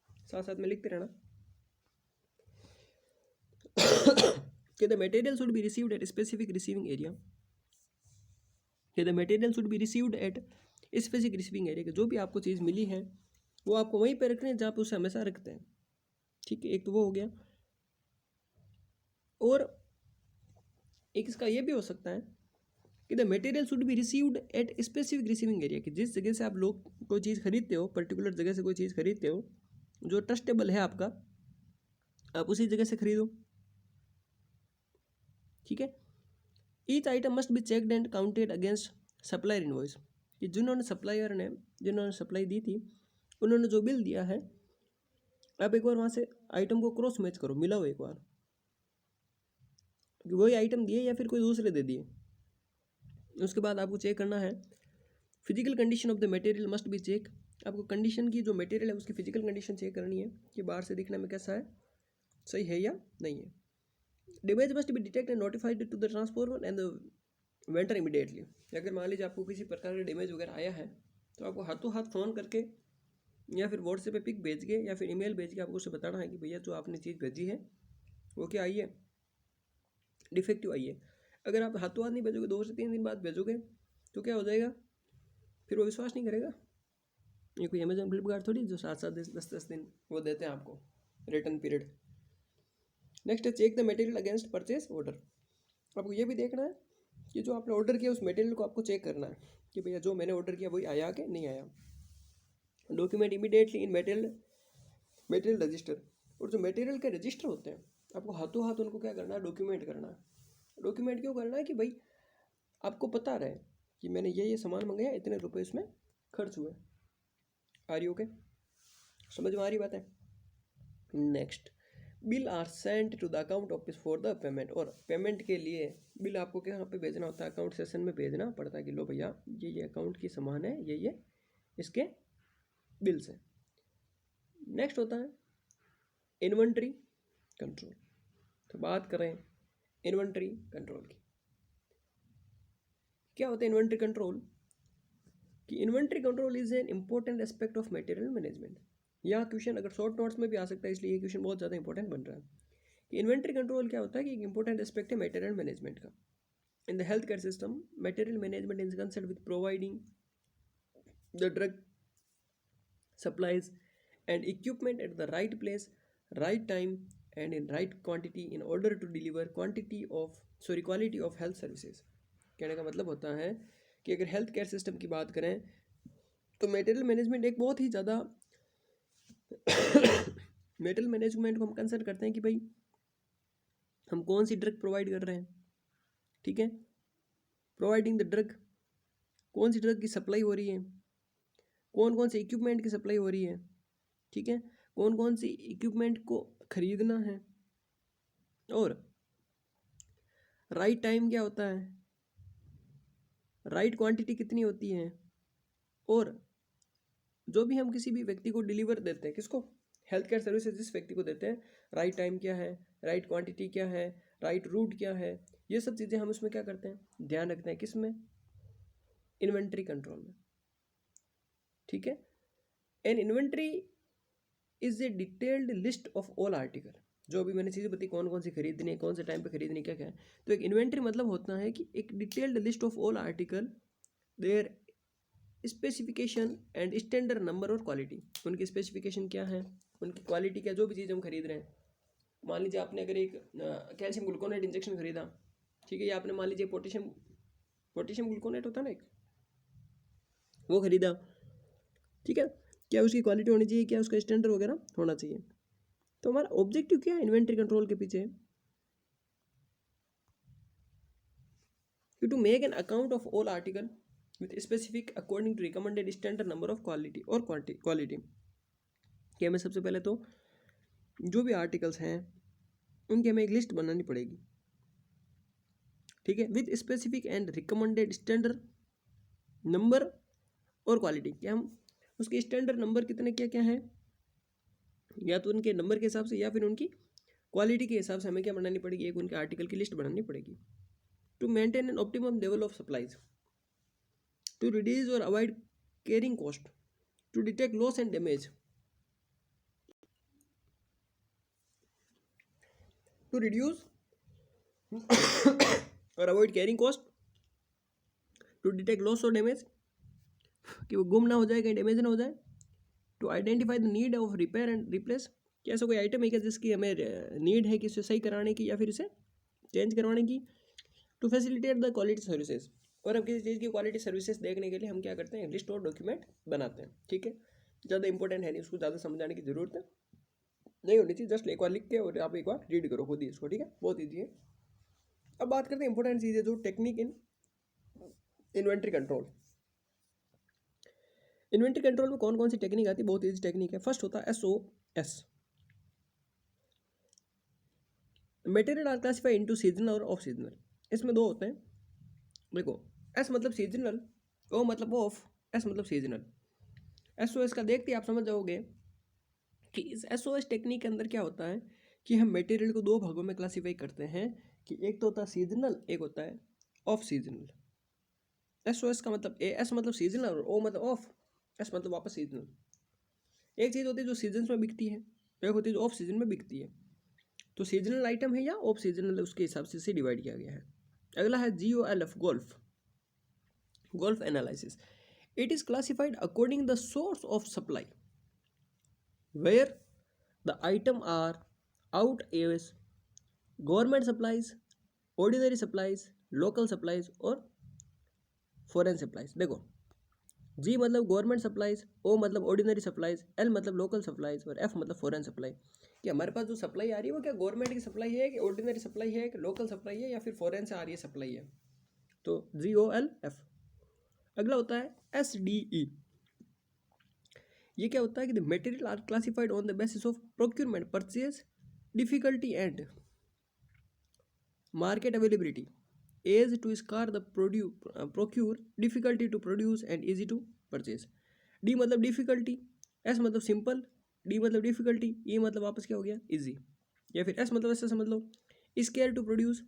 साथ साथ में लिखते रहना। कि the material should be received at specific receiving area. कि the material should be received at specific receiving area. कि जो भी आपको चीज़ मिली है वो आपको वहीं पर रखनी है जहाँ पे उसे हमेशा रखते हैं, ठीक है। एक तो वो हो गया, और एक इसका ये भी हो सकता है कि the material should be received at specific receiving area. कि जिस जगह से आप लोग कोई चीज़ खरीदते हो, पर्टिकुलर जगह से कोई चीज़ खरीदते हो जो ट्रस्टेबल है आपका, आप उसी जगह से खरीदो, ठीक है। Each item must be checked and counted against supplier invoice. कि जिन्होंने सप्लाई दी थी, उन्होंने जो बिल दिया है, आप एक बार वहाँ से आइटम को क्रॉस मैच करो, मिलाओ एक बार कि वही आइटम दिए या फिर कोई दूसरे दे दिए। उसके बाद आपको चेक करना है, physical condition of the material must be check. आपको कंडीशन की जो मटेरियल है उसकी फिजिकल कंडीशन चेक करनी है कि बाहर से दिखने में कैसा है, सही है या नहीं है। Damage must be detect and notified to the transformer and the vendor immediately. अगर मान लीजिए आपको किसी प्रकार का डैमेज वगैरह आया है तो आपको हाथों हाथ फ़ोन करके या फिर व्हाट्सएप पे पिक भेज के या फिर ईमेल भेज के आपको उसे बताना है कि भैया जो आपने चीज़ भेजी है वो क्या आई है, डिफेक्टिव आई है। अगर आप हाथों हाथ नहीं भेजोगे, 2 से 3 दिन बाद भेजोगे तो क्या हो जाएगा, फिर वो विश्वास नहीं करेगा। ये कोई अमेजोन फ्लिपकार्ट थोड़ी जो 7-7 10-10 दिन वो देते हैं आपको रिटर्न पीरियड। नेक्स्ट है check the material against purchase order. आपको ये भी देखना है कि जो आपने ऑर्डर किया उस मटेरियल को आपको चेक करना है कि भैया जो मैंने ऑर्डर किया वही आया कि नहीं आया। Document immediately in material register. और जो मटेरियल के रजिस्टर होते हैं आपको हाथों हाथ उनको क्या करना है, डॉक्यूमेंट करना है। डॉक्यूमेंट क्यों करना है कि भाई आपको पता रहे कि मैंने ये सामान मंगाया, इतने रुपए इसमें खर्च हुए। आ रही ओके, समझ में आ रही बात है। Next, bill are sent to the account office for the payment. और पेमेंट के लिए बिल आपको कहाँ पे भेजना होता है, अकाउंट सेशन में भेजना पड़ता है कि लो भैया ये अकाउंट की सामान है, ये इसके बिल्स है। नेक्स्ट होता है इन्वेंट्री कंट्रोल। तो बात करें इन्वेंट्री कंट्रोल की, क्या होता है इन्वेंट्री कंट्रोल, कि inventory control is an important aspect of material management. यहाँ क्वेश्चन अगर शॉर्ट नोट्स में भी आ सकता है, इसलिए ये क्वेश्चन बहुत ज़्यादा इंपॉर्टेंट बन रहा है कि इन्वेंट्री कंट्रोल क्या होता है कि एक इंपॉर्टेंट एस्पेक्ट है मटेरियल मैनेजमेंट का। In the health care system material management is concern with providing the drug supplies and equipment at the right place, right time and in right quantity in order to deliver quality of health services। कहने का मतलब होता है कि अगर health care system की बात करें तो मटेरियल मैनेजमेंट एक बहुत ही ज़्यादा मटेरियल मैनेजमेंट को हम कंसर्न करते हैं कि भाई हम कौन सी ड्रग प्रोवाइड कर रहे हैं, ठीक है, प्रोवाइडिंग द ड्रग, कौन सी ड्रग की सप्लाई हो रही है, कौन कौन से इक्विपमेंट की सप्लाई हो रही है, ठीक है, कौन कौन सी इक्विपमेंट को खरीदना है, और राइट टाइम क्या होता है, राइट क्वांटिटी कितनी होती है, और जो भी हम किसी भी व्यक्ति को डिलीवर देते हैं, किसको, हेल्थ केयर सर्विसेज जिस व्यक्ति को देते हैं, राइट टाइम क्या है, राइट क्वांटिटी क्या है, राइट रूट क्या है, ये सब चीज़ें हम उसमें क्या करते हैं, ध्यान रखते हैं। किसमें, इन्वेंट्री कंट्रोल में, ठीक है। N inventory is a detailed list of all article. जो अभी मैंने चीज़ें बताई कौन कौन सी खरीदनी है, कौन से टाइम पे खरीदनी है, क्या क्या है, तो एक इन्वेंट्री मतलब होता है कि एक detailed list of all article, their specification and standard number और क्वालिटी। उनकी स्पेसिफिकेशन क्या है, उनकी क्वालिटी क्या, जो भी चीज़ हम खरीद रहे हैं। मान लीजिए आपने अगर एक कैल्शियम ग्लूकोनेट इंजेक्शन खरीदा, ठीक है, या आपने मान लीजिए पोटेशियम ग्लूकोनेट होता है ना एक, वो खरीदा, ठीक है, क्या उसकी क्वालिटी होनी चाहिए, क्या उसका स्टैंडर्ड वगैरह होना चाहिए। तो हमारा ऑब्जेक्टिव क्या है इन्वेंट्री कंट्रोल के पीछे, to make an account of all article with specific according to recommended standard number of quality और क्वालिटी। कि हमें सबसे पहले तो जो भी आर्टिकल्स हैं उनकी हमें एक लिस्ट बनानी पड़ेगी, ठीक है, with specific and recommended standard number और क्वालिटी। क्या हम उसके स्टैंडर्ड नंबर कितने क्या क्या हैं, या तो उनके नंबर के हिसाब से या फिर उनकी क्वालिटी के हिसाब से हमें क्या बनानी पड़ेगी, एक उनके आर्टिकल की लिस्ट बनानी पड़ेगी। To maintain an optimum level of supplies, to reduce और avoid carrying cost, to detect loss and damage, to reduce और avoid carrying cost, to detect loss और डैमेज, कि वो गुम ना हो जाए, कहीं डैमेज ना हो जाए। To identify the need of repair and replace, कि ऐसा कोई आइटम है क्या जिसकी हमें नीड है कि इसे सही कराने की या फिर इसे चेंज करवाने की। To facilitate the quality services, और अब किसी चीज़ की क्वालिटी सर्विसेज देखने के लिए हम क्या करते हैं, लिस्ट और डॉक्यूमेंट बनाते हैं, ठीक है। ज़्यादा इंपॉर्टेंट है नहीं, उसको ज़्यादा समझाने की जरूरत है नहीं होनी चाहिए, जस्ट एक बार लिख के और आप एक बार रीड करो खुद ही इसको, ठीक है, बहुत ईजी है। अब बात करते हैं इंपॉर्टेंट चीज़ है जो technique in inventory control. Inventory control में कौन कौन सी टेक्निक आती है, बहुत ईजी टेक्निक है। फर्स्ट होता है SOS, material are classify into seasonal और ऑफ सीजनल। इसमें दो होते हैं, देखो, S मतलब सीजनल, O मतलब ऑफ, S मतलब सीजनल। SOS का देखते ही आप समझ जाओगे कि इस SOS टेक्निक के अंदर क्या होता है कि हम मटेरियल को दो भागों में क्लासीफाई करते हैं कि एक तो होता है सीजनल, एक होता है ऑफ सीजनल। SOS का मतलब S मतलब सीजनल और O मतलब ऑफ, S मतलब वापस सीजनल। एक चीज़ होती है जो सीजन में बिकती है, एक होती है जो ऑफ सीजन में बिकती है। तो सीजनल आइटम है या ऑफ सीजनल, उसके हिसाब से इसे डिवाइड किया गया है। अगला है GOLF, golf, golf analysis. It is classified according the source of supply where the item are out as government supplies, ordinary supplies, local supplies और foreign supplies। देखो, G मतलब गवर्नमेंट सप्लाईज, O मतलब ordinary supplies, L मतलब local supplies और F मतलब foreign supply. कि हमारे पास जो सप्लाई आ रही है वो क्या गवर्नमेंट की सप्लाई है कि ऑर्डिनरी सप्लाई है कि लोकल सप्लाई है या फिर फॉरेन से आ रही है सप्लाई है। तो GOLF। अगला होता है SDE। ये क्या होता है कि the material are classified on the basis of procurement, purchase, difficulty and market availability, as to scarce the procure, difficulty to produce and easy to purchase. D मतलब डिफिकल्टी, एस मतलब सिंपल, डी मतलब difficulty, E मतलब वापस क्या हो गया easy, या फिर एस मतलब ऐसे समझ लो स्केयर टू प्रोड्यूस,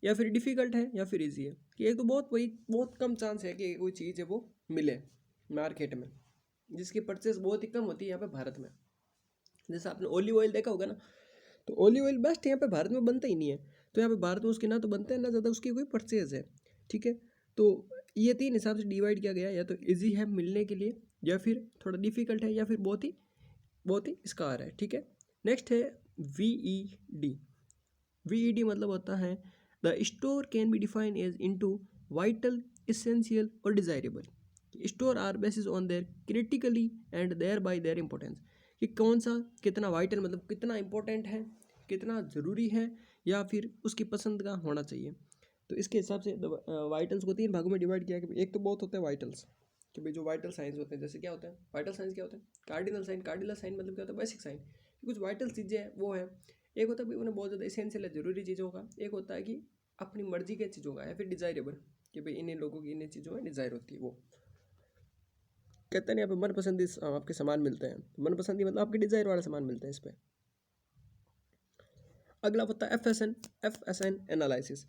या फिर डिफिकल्ट है या फिर इजी है। कि एक तो बहुत कम चांस है कि कोई चीज़ है वो मिले मार्केट में जिसकी परचेस बहुत ही कम होती है यहाँ पे भारत में। जैसे आपने ओलिव ऑयल देखा होगा ना, तो ओलिव ऑयल बेस्ट यहाँ पे भारत में बनता ही नहीं है। तो यहाँ पे भारत में उसके ना तो बनते हैं ना ज़्यादा उसकी कोई परचेज है। ठीक है, तो ये तीन हिसाब से डिवाइड किया गया, या तो इजी है मिलने के लिए, या फिर थोड़ा डिफिकल्ट है, या फिर बहुत ही स्कार है। ठीक है, नेक्स्ट है VED। VED मतलब होता है the store can be define as into vital, essential और desirable. Store are basis on their critically and their by their importance. कि कौन सा कितना वाइटल मतलब कितना इंपॉर्टेंट है, कितना ज़रूरी है, या फिर उसकी पसंद का होना चाहिए। तो इसके हिसाब से वाइटल्स को तीन भागों में डिवाइड किया कि एक तो बहुत होते हैं वाइटल्स, कि भाई जो वाइटल साइंस होते हैं, जैसे क्या होता है वाइटल साइंस, क्या होता है कार्डिनल साइन। कार्डिनल साइन मतलब क्या होता है बेसिक साइन, कुछ वाइटल चीज़ें हैं वो है। एक होता है भाई उन्हें बहुत ज़्यादा इसेंशियल है, ज़रूरी चीज़ों का। एक होता है कि अपनी मर्जी के चीज़ों का, या फिर डिज़ायरेबल, कि भाई इन्हीं लोगों की इन्हीं चीज़ों में डिज़ायर होती है। वो कहते हैं यहाँ पे मनपसंदी आपके सामान मिलते हैं। मनपसंदी मतलब आपके डिज़ायर वाले सामान मिलते हैं इस पर। अगला होता है FSN analysis.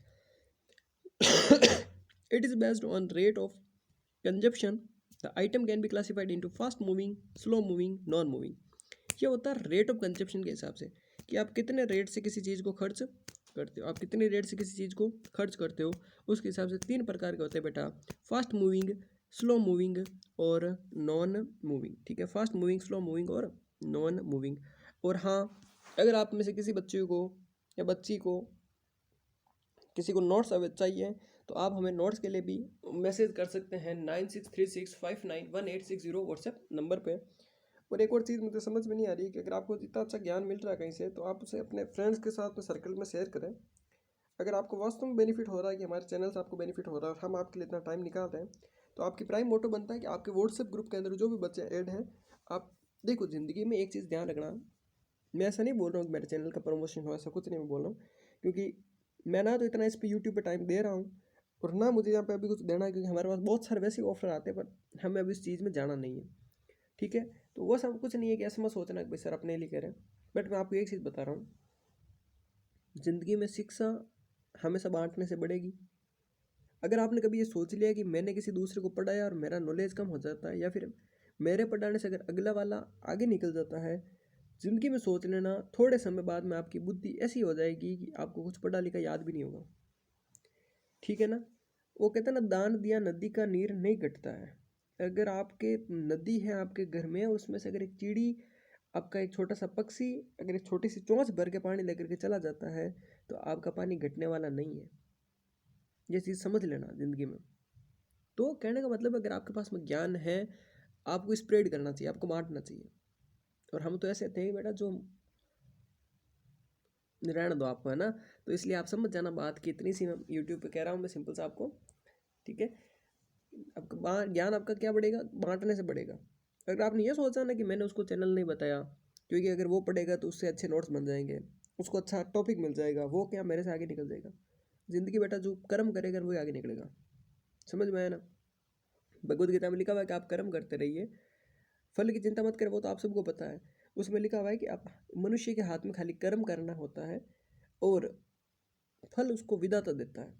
It is based on rate of consumption. The item can be classified into fast moving, slow moving, non moving. ये होता है रेट ऑफ कंजप्शन के हिसाब से कि आप कितने रेट से किसी चीज़ को खर्च करते हो, आप कितनी रेट से किसी चीज़ को खर्च करते हो। उसके हिसाब से तीन प्रकार के होते हैं बेटा, फास्ट मूविंग, स्लो मूविंग और नॉन मूविंग। ठीक है, फास्ट मूविंग, स्लो मूविंग और नॉन मूविंग। और हाँ, अगर आप में से किसी बच्चे को या बच्ची को किसी को नोट्स चाहिए तो आप हमें नोट्स के लिए भी मैसेज कर सकते हैं 9636591860 व्हाट्सएप नंबर पे। और एक और चीज़ मुझे समझ में नहीं आ रही कि अगर आपको इतना अच्छा ज्ञान मिल रहा है कहीं से, तो आप उसे अपने फ्रेंड्स के साथ अपने सर्कल में शेयर करें। अगर आपको वास्तव में बेनिफिट हो रहा है कि हमारे चैनल से आपको बेनिफिट हो रहा है और हम आपके लिए इतना टाइम निकाल रहे हैं, तो आपकी प्राइम मोटो बनता है कि आपके व्हाट्सएप ग्रुप के अंदर जो भी बच्चे ऐड हैं, आप देखो ज़िंदगी में एक चीज़ ध्यान रखना। मैं ऐसा नहीं बोल रहा हूँ कि मेरे चैनल का प्रमोशन हो, ऐसा कुछ नहीं मैं बोल रहा हूँ, क्योंकि मैं ना तो इतना इस पर यूट्यूब पे टाइम दे रहा हूँ और ना मुझे यहाँ पे अभी कुछ देना है, क्योंकि हमारे पास बहुत सारे वैसे ऑफर आते हैं पर हमें अभी इस चीज़ में जाना नहीं है। ठीक है, तो वो सब कुछ नहीं है कि ऐसा मत सोचना कि भाई सर अपने लिए कह रहे हैं। बट मैं आपको एक चीज़ बता रहा हूँ, ज़िंदगी में शिक्षा हमेशा बांटने से बढ़ेगी। अगर आपने कभी ये सोच लिया कि मैंने किसी दूसरे को पढ़ाया और मेरा नॉलेज कम हो जाता है, या फिर मेरे पढ़ाने से अगर अगला वाला आगे निकल जाता है, ज़िंदगी में सोच लेना थोड़े समय बाद में आपकी बुद्धि ऐसी हो जाएगी कि आपको कुछ पढ़ा लिखा याद भी नहीं होगा। ठीक है ना, वो कहते हैं ना, दान दिया नदी का नीर नहीं घटता है। अगर आपके नदी है आपके घर में, उसमें से अगर एक चिड़ी, आपका एक छोटा सा पक्षी अगर एक छोटी सी चोंच भर के पानी लेकर के चला जाता है, तो आपका पानी घटने वाला नहीं है। ये चीज़ समझ लेना ज़िंदगी में। तो कहने का मतलब, अगर आपके पास में ज्ञान है, आपको स्प्रेड करना चाहिए, आपको बांटना चाहिए। और हम तो ऐसे थे बेटा जो रहने दो आपको, है ना। तो इसलिए आप समझ जाना बात की, इतनी सी मैं यूट्यूब पे कह रहा हूँ मैं सिंपल सा आपको। ठीक है, आपका ज्ञान आपका क्या बढ़ेगा, बांटने से बढ़ेगा। अगर आपने ये सोचा ना कि मैंने उसको चैनल नहीं बताया, क्योंकि अगर वो पढ़ेगा तो उससे अच्छे नोट्स बन जाएंगे, उसको अच्छा टॉपिक मिल जाएगा, वो क्या मेरे से आगे निकल जाएगा। ज़िंदगी बेटा जो कर्म करेगा वही आगे निकलेगा। समझ में आया ना। भगवद गीता में लिखा हुआ है कि आप कर्म करते रहिए, फल की चिंता मत करें, वो तो आप सबको पता है। उसमें लिखा हुआ है कि आप मनुष्य के हाथ में खाली कर्म करना होता है और फल उसको विधाता देता है।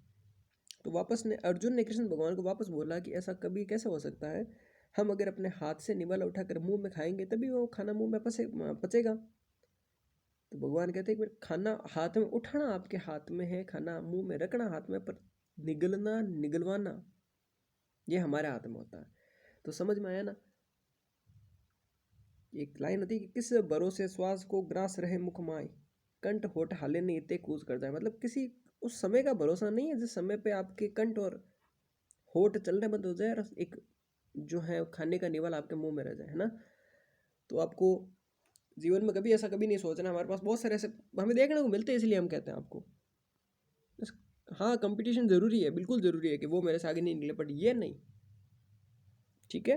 तो वापस ने अर्जुन ने कृष्ण भगवान को वापस बोला कि ऐसा कभी कैसे हो सकता है, हम अगर अपने हाथ से निवाला उठाकर मुंह में खाएंगे तभी वो खाना मुंह में पचेगा। तो भगवान कहते हैं कि खाना हाथ में उठाना आपके हाथ में है, खाना मुंह में रखना हाथ में, पर निगलना निगलवाना ये हमारे हाथ में होता है। तो समझ में आया ना? एक लाइन होती है कि किस भरोसे श्वास को ग्रास रहे मुख माय, कंठ होठ हाले नहीं इतने कूच कर जाए। मतलब किसी उस समय का भरोसा नहीं है जिस समय पे आपके कंठ और होठ चलने बंद हो जाए और एक जो है खाने का निवाला आपके मुंह में रह जाए, है ना। तो आपको जीवन में कभी ऐसा कभी नहीं सोचना। हमारे पास बहुत सारे ऐसे हमें देखने को मिलते हैं, इसलिए हम कहते हैं आपको। हाँ, कंपटीशन जरूरी है, बिल्कुल जरूरी है कि वो मेरे से आगे नहीं निकले, बट ये नहीं। ठीक है,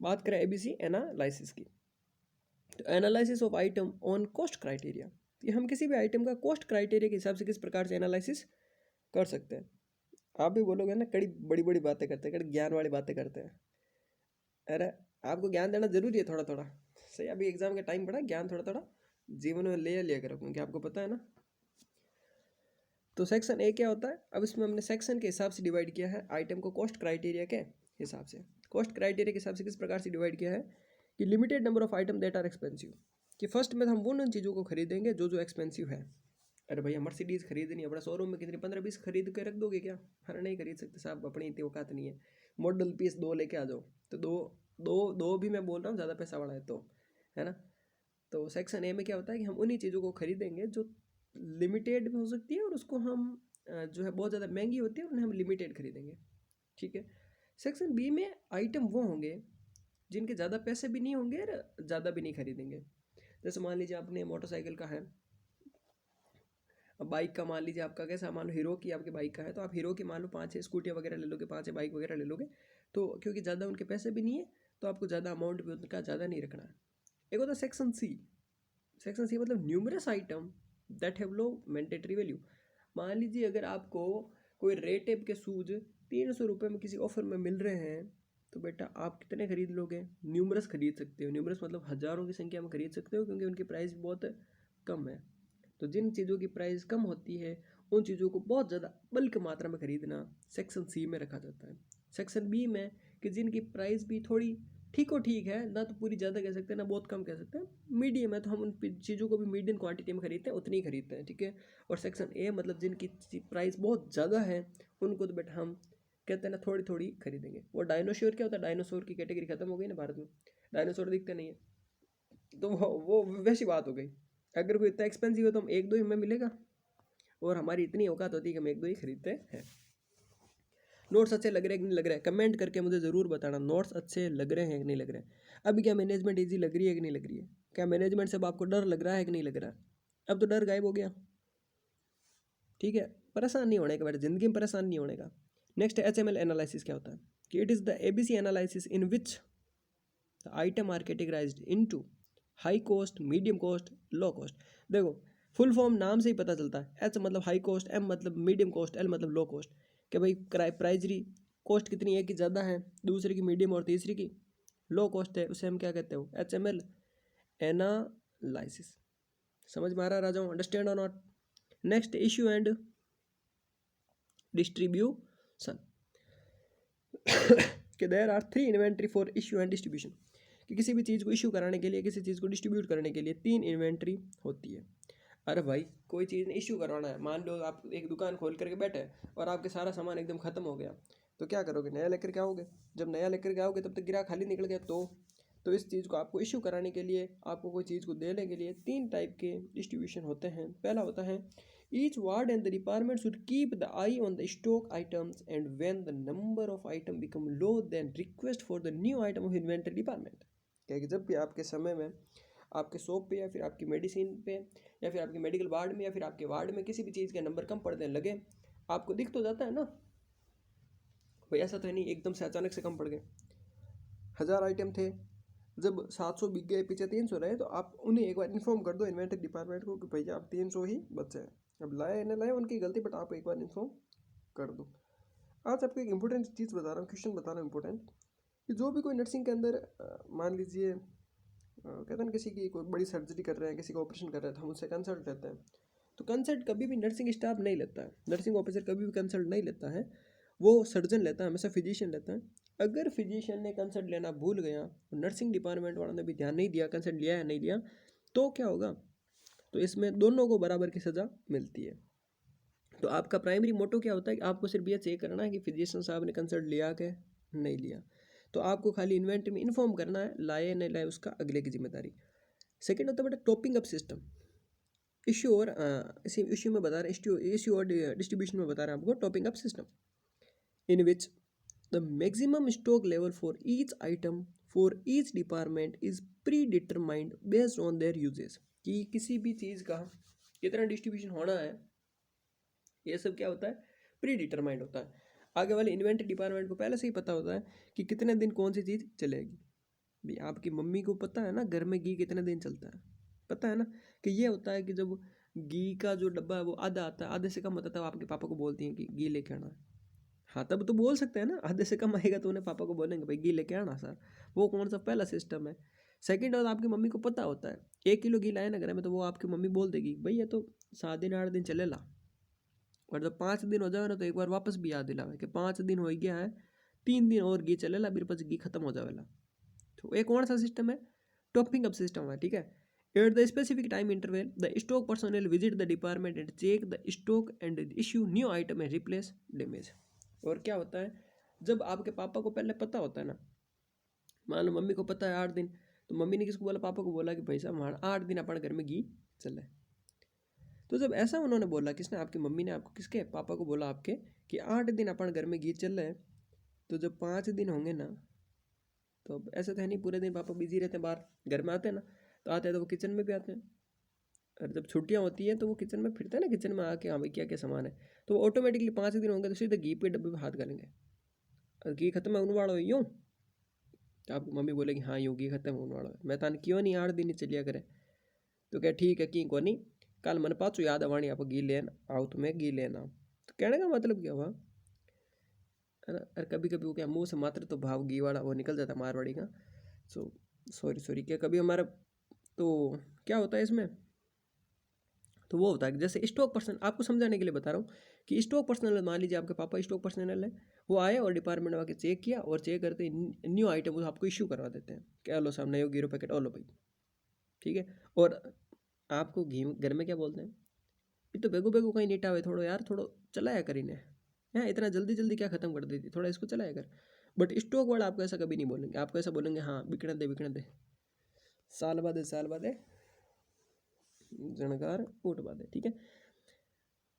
बात करें एबीसी एनालिसिस की। तो analysis of item on cost criteria, कि हम किसी भी आइटम का कॉस्ट क्राइटेरिया के हिसाब से किस प्रकार से एनालिसिस कर सकते हैं। आप भी बोलोगे ना, कड़ी बड़ी बड़ी बातें करते हैं, कड़ी ज्ञान वाली बातें करते हैं। अरे आपको ज्ञान देना जरूरी है थोड़ा थोड़ा, सही। अभी एग्जाम का टाइम पड़ा, ज्ञान थोड़ा थोड़ा जीवन में ले लिया करो, क्योंकि आपको पता है ना। तो सेक्शन ए क्या होता है, अब इसमें हमने सेक्शन के हिसाब से डिवाइड किया है आइटम को कॉस्ट क्राइटेरिया के हिसाब से। कॉस्ट क्राइटेरिया के हिसाब से किस प्रकार से डिवाइड किया है कि limited number of item that are expensive, कि फर्स्ट में हम उन चीज़ों को खरीदेंगे जो जो एक्सपेंसिव है। अरे भैया मर्सिडीज खरीदनी है, बड़ा शोरूम में कितनी 15-20 खरीद के रख दोगे क्या? अरे नहीं खरीद सकते साहब, अपनी इतनी औकात नहीं है। मॉडल पीस 2 लेके आ जाओ, तो दो दो दो भी मैं बोल रहा हूँ, ज़्यादा पैसा वाला है तो, है ना। तो सेक्शन ए में क्या होता है कि हम उन्हीं चीज़ों को खरीदेंगे जो लिमिटेड में हो सकती है और उसको हम जो है बहुत ज़्यादा महंगी होती है, उन्हें हम लिमिटेड खरीदेंगे। ठीक है। सेक्शन बी में आइटम वो होंगे जिनके ज़्यादा पैसे भी नहीं होंगे और ज़्यादा भी नहीं खरीदेंगे। जैसे मान लीजिए आपने मोटरसाइकिल का है, अब बाइक का मान लीजिए आपका कैसा, मान लो हीरो की आपकी बाइक का है, तो आप हीरो की मान लो 5-6 स्कूटियाँ वगैरह ले लोगे, 5-6 बाइक वगैरह ले लोगे। तो क्योंकि ज़्यादा उनके पैसे भी नहीं है तो आपको ज़्यादा अमाउंट भी उनका ज़्यादा नहीं रखना है। एक होता है सेक्शन सी। सेक्शन सी मतलब numerous item that have low mandatory value. मान लीजिए अगर आपको कोई रेड टेप के शूज 300 रुपये में किसी ऑफर में मिल रहे हैं, तो बेटा आप कितने खरीद लोगे? न्यूमरस खरीद सकते हो। न्यूमरस मतलब हज़ारों की संख्या में खरीद सकते हो, क्योंकि उनकी प्राइस बहुत कम है। तो जिन चीज़ों की प्राइस कम होती है उन चीज़ों को बहुत ज़्यादा बल्क मात्रा में खरीदना सेक्शन सी में रखा जाता है। सेक्शन बी में कि जिनकी प्राइस भी थोड़ी ठीक हो, ठीक है ना, तो पूरी ज़्यादा कह सकते हैं ना बहुत कम कह सकते हैं, मीडियम है, तो हम उन चीज़ों को भी मीडियम क्वांटिटी में खरीदते हैं, उतनी ही खरीदते हैं। ठीक है। और सेक्शन ए मतलब जिनकी प्राइस बहुत ज़्यादा है उनको तो बेटा हम कहते हैं ना थोड़ी थोड़ी खरीदेंगे। वो डायनासोर क्या होता है, डायनासोर की कैटेगरी खत्म हो गई ना भारत में, डायनासोर दिखते नहीं है, तो वो वैसी बात हो गई। अगर कोई इतना एक्सपेंसिव है तो हम एक दो ही हमें मिलेगा, और हमारी इतनी औकात होती है कि हम एक दो ही खरीदते हैं। नोट्स अच्छे लग रहे हैं कि नहीं लग रहे हैं, कमेंट करके मुझे ज़रूर बताना नोट्स अच्छे लग रहे हैं कि नहीं लग रहे हैं। अभी क्या मैनेजमेंट ईजी लग रही है कि नहीं लग रही है? क्या मैनेजमेंट से अब आपको डर लग रहा है कि नहीं लग रहा है? अब तो डर गायब हो गया। ठीक है, परेशान नहीं होने का बेटा, ज़िंदगी में परेशान नहीं होने का। नेक्स्ट HML एनालिसिस क्या होता है कि it is the ABC analysis in which the item are categorised into high cost, medium cost, low cost. देखो फुल फॉर्म नाम से ही पता चलता है, एच मतलब हाई कॉस्ट, एम मतलब मीडियम कॉस्ट, एल मतलब लो कॉस्ट। कि भाई प्राइजरी कॉस्ट कितनी है कि ज़्यादा है, दूसरे की मीडियम और तीसरी की लो कॉस्ट है, उसे हम क्या कहते हो, HML एनालिसिस। समझ में आ रहा है राजाओं, अंडरस्टैंड और not? Next issue and distribution कि there are 3 inventory for issue and distribution, कि किसी भी चीज़ को इशू कराने के लिए, किसी चीज़ को डिस्ट्रीब्यूट करने के लिए 3 इन्वेंट्री होती है। अरे भाई कोई चीज़ ने इशू करवाना है, मान लो आप एक दुकान खोल करके बैठे और आपके सारा सामान एकदम ख़त्म हो गया, तो क्या करोगे? नया लेकर के आओगे। जब नया लेकर के आओगे तब तक गिरा खाली निकल गया, तो इस चीज़ को आपको इशू कराने के लिए, आपको कोई चीज़ को देने के लिए 3 टाइप के डिस्ट्रीब्यूशन होते हैं। पहला होता है each ward and the department should keep the eye on the stock items, and when the number of item become low then request for the new item of inventory department। क्या कि जब भी आपके समय में आपके शॉप पे या फिर आपकी मेडिसिन पे या फिर आपके मेडिकल वार्ड में या फिर आपके वार्ड में किसी भी चीज़ के नंबर कम पड़ने लगे, आपको दिख तो जाता है ना भाई, ऐसा तो है नहीं एकदम से अचानक से कम पड़ गए। 1000 आइटम थे, जब 700 बिक गए, पीछे 300 रहे, तो आप उन्हें एक बार इन्फॉर्म कर दो इन्वेंटरी डिपार्टमेंट को कि भैया आप 300 ही बचे हैं। अब लाए न लाए उनकी गलती, बट आप एक बार इन्फॉर्म कर दो। आज आपको एक इम्पोर्टेंट चीज़ बता रहा हूँ, क्वेश्चन बता रहा हूँ इम्पोर्टेंट, कि जो भी कोई नर्सिंग के अंदर मान लीजिए कहते हैं ना किसी की कोई बड़ी सर्जरी कर रहे हैं, किसी का ऑपरेशन कर रहे हैं, तो हम उससे कंसल्ट लेते हैं। तो कंसल्ट कभी भी नर्सिंग स्टाफ नहीं लेता है, नर्सिंग ऑफिसर कभी भी कंसल्ट नहीं लेता है, वो सर्जन लेता है, हमेशा फिजिशियन लेता है। अगर फिजिशियन ने कंसल्ट लेना भूल गया और नर्सिंग डिपार्टमेंट वालों ने भी ध्यान नहीं दिया, कंसल्ट लिया या नहीं लिया, तो क्या होगा? तो इसमें दोनों को बराबर की सज़ा मिलती है। तो आपका प्राइमरी मोटो क्या होता है कि आपको सिर्फ ये चेक करना है कि फिजिशियन साहब ने कंसल्ट लिया कि नहीं लिया। तो आपको खाली इन्वेंटरी में इन्फॉर्म करना है, लाए नहीं लाए उसका अगले की जिम्मेदारी। सेकेंड होता है बेटा टॉपिंग अप सिस्टम। इश्यू और इसी इश्यू में बता रहे हैं, इश्यू और डिस्ट्रीब्यूशन में बता रहे हैं आपको topping up system, in which the maximum stock level for each item for each department is pre determined based on their uses. कि किसी भी चीज़ का कितना डिस्ट्रीब्यूशन होना है, ये सब क्या होता है? प्री डिटरमाइंड होता है। आगे वाले इन्वेंटरी डिपार्टमेंट को पहले से ही पता होता है कि कितने दिन कौन सी चीज़ चलेगी। भी आपकी मम्मी को पता है ना घर में घी कितने दिन चलता है, पता है ना? कि ये होता है कि जब घी का जो डब्बा है वो आधा आता है, आधे से कम होता है, तब आपके पापा को बोलती हैं कि घी लेके आना है। हाँ, तब तो बोल सकते हैं ना, आधे से कम आएगा तो उन्हें पापा को बोलेंगे भाई घी लेके आना सर। वो कौन सा पहला सिस्टम है। सेकंड और आपकी मम्मी को पता होता है 1 किलो घी लाए ना घर में, तो वो आपकी मम्मी बोल देगी भाई ये तो 7 दिन 8 दिन चलेला। और जब 5 दिन हो जाए ना तो एक बार वापस भी याद दिलावे कि 5 दिन हो गया है, 3 दिन और घी चलेला, फिर बस घी खत्म हो जावेला। तो एक कौन सा सिस्टम है? टॉपिंग अप सिस्टम है, ठीक है। At the specific time interval the stock personal visit the department and check the stock and issue new item and replace damage. और क्या होता है, जब आपके पापा को पहले पता होता है ना, मान लो मम्मी को पता है 8 दिन, तो मम्मी ने किसको बोला? पापा को बोला कि भाई साहब हमारा 8 दिन अपने घर में घी चले। तो जब ऐसा उन्होंने बोला, किसने? आपकी मम्मी ने आपको, किसके? पापा को बोला आपके, कि 8 दिन अपन घर में घी चल रहे, तो जब 5 दिन होंगे ना, तो अब ऐसा तो है नहीं पूरे दिन पापा बिजी रहते हैं, बाहर घर में आते हैं ना, तो आते हैं तो वो किचन में भी आते हैं। और जब छुट्टियां होती हैं तो वो किचन में फिरते हैं ना, किचन में आके हाँ भाई क्या क्या सामान है, तो वो ऑटोमेटिकली 5 दिन होंगे तो सीधे घी पे डब्बे में हाथ डालेंगे। और घी खत्म है उन वालों यूँ, तो आपकी मम्मी बोलेगी हाँ यूँ घी खत्म है उन वालों, मैं तान क्यों नहीं 8 दिन ही चलिया करे। तो क्या ठीक है कि को नहीं, कल मन पाचो याद आवानी आप घी लेना आओ, तुम्हें घी लेना आओ। तो कहने का मतलब क्या हुआ है ना। और कभी कभी वो क्या मुंह से मात्र तो भाव घी वाला वो निकल जाता मारवाड़ी का। सो सॉरी सॉरी, क्या कभी हमारा, तो क्या होता है इसमें, तो वो होता है कि जैसे स्टॉक पर्सन, आपको समझाने के लिए बता रहा हूँ कि स्टॉक पर्सनल, मान लीजिए आपके पापा स्टॉक पर्सनल है, वो आए और डिपार्टमेंट में आके चेक किया, और चेक करते ही न्यू आइटम वो आपको इश्यू करवा देते हैं क्या, लो साहब नयो गिरो पैकेट और लो भाई, ठीक है। और आपको घी घर में क्या बोलते हैं, ये तो बेगू बेगू कहीं नीटा हुए थोड़ा यार, थोड़ा चलाया कर इन्हें, यहाँ इतना जल्दी जल्दी क्या खत्म कर देती, थोड़ा इसको चलाया कर। बट स्टॉक वाला आपको ऐसा कभी नहीं बोलेंगे, आपको ऐसा बोलेंगे हाँ बिकने दे साल बाद जनकार उठवा दे, ठीक है।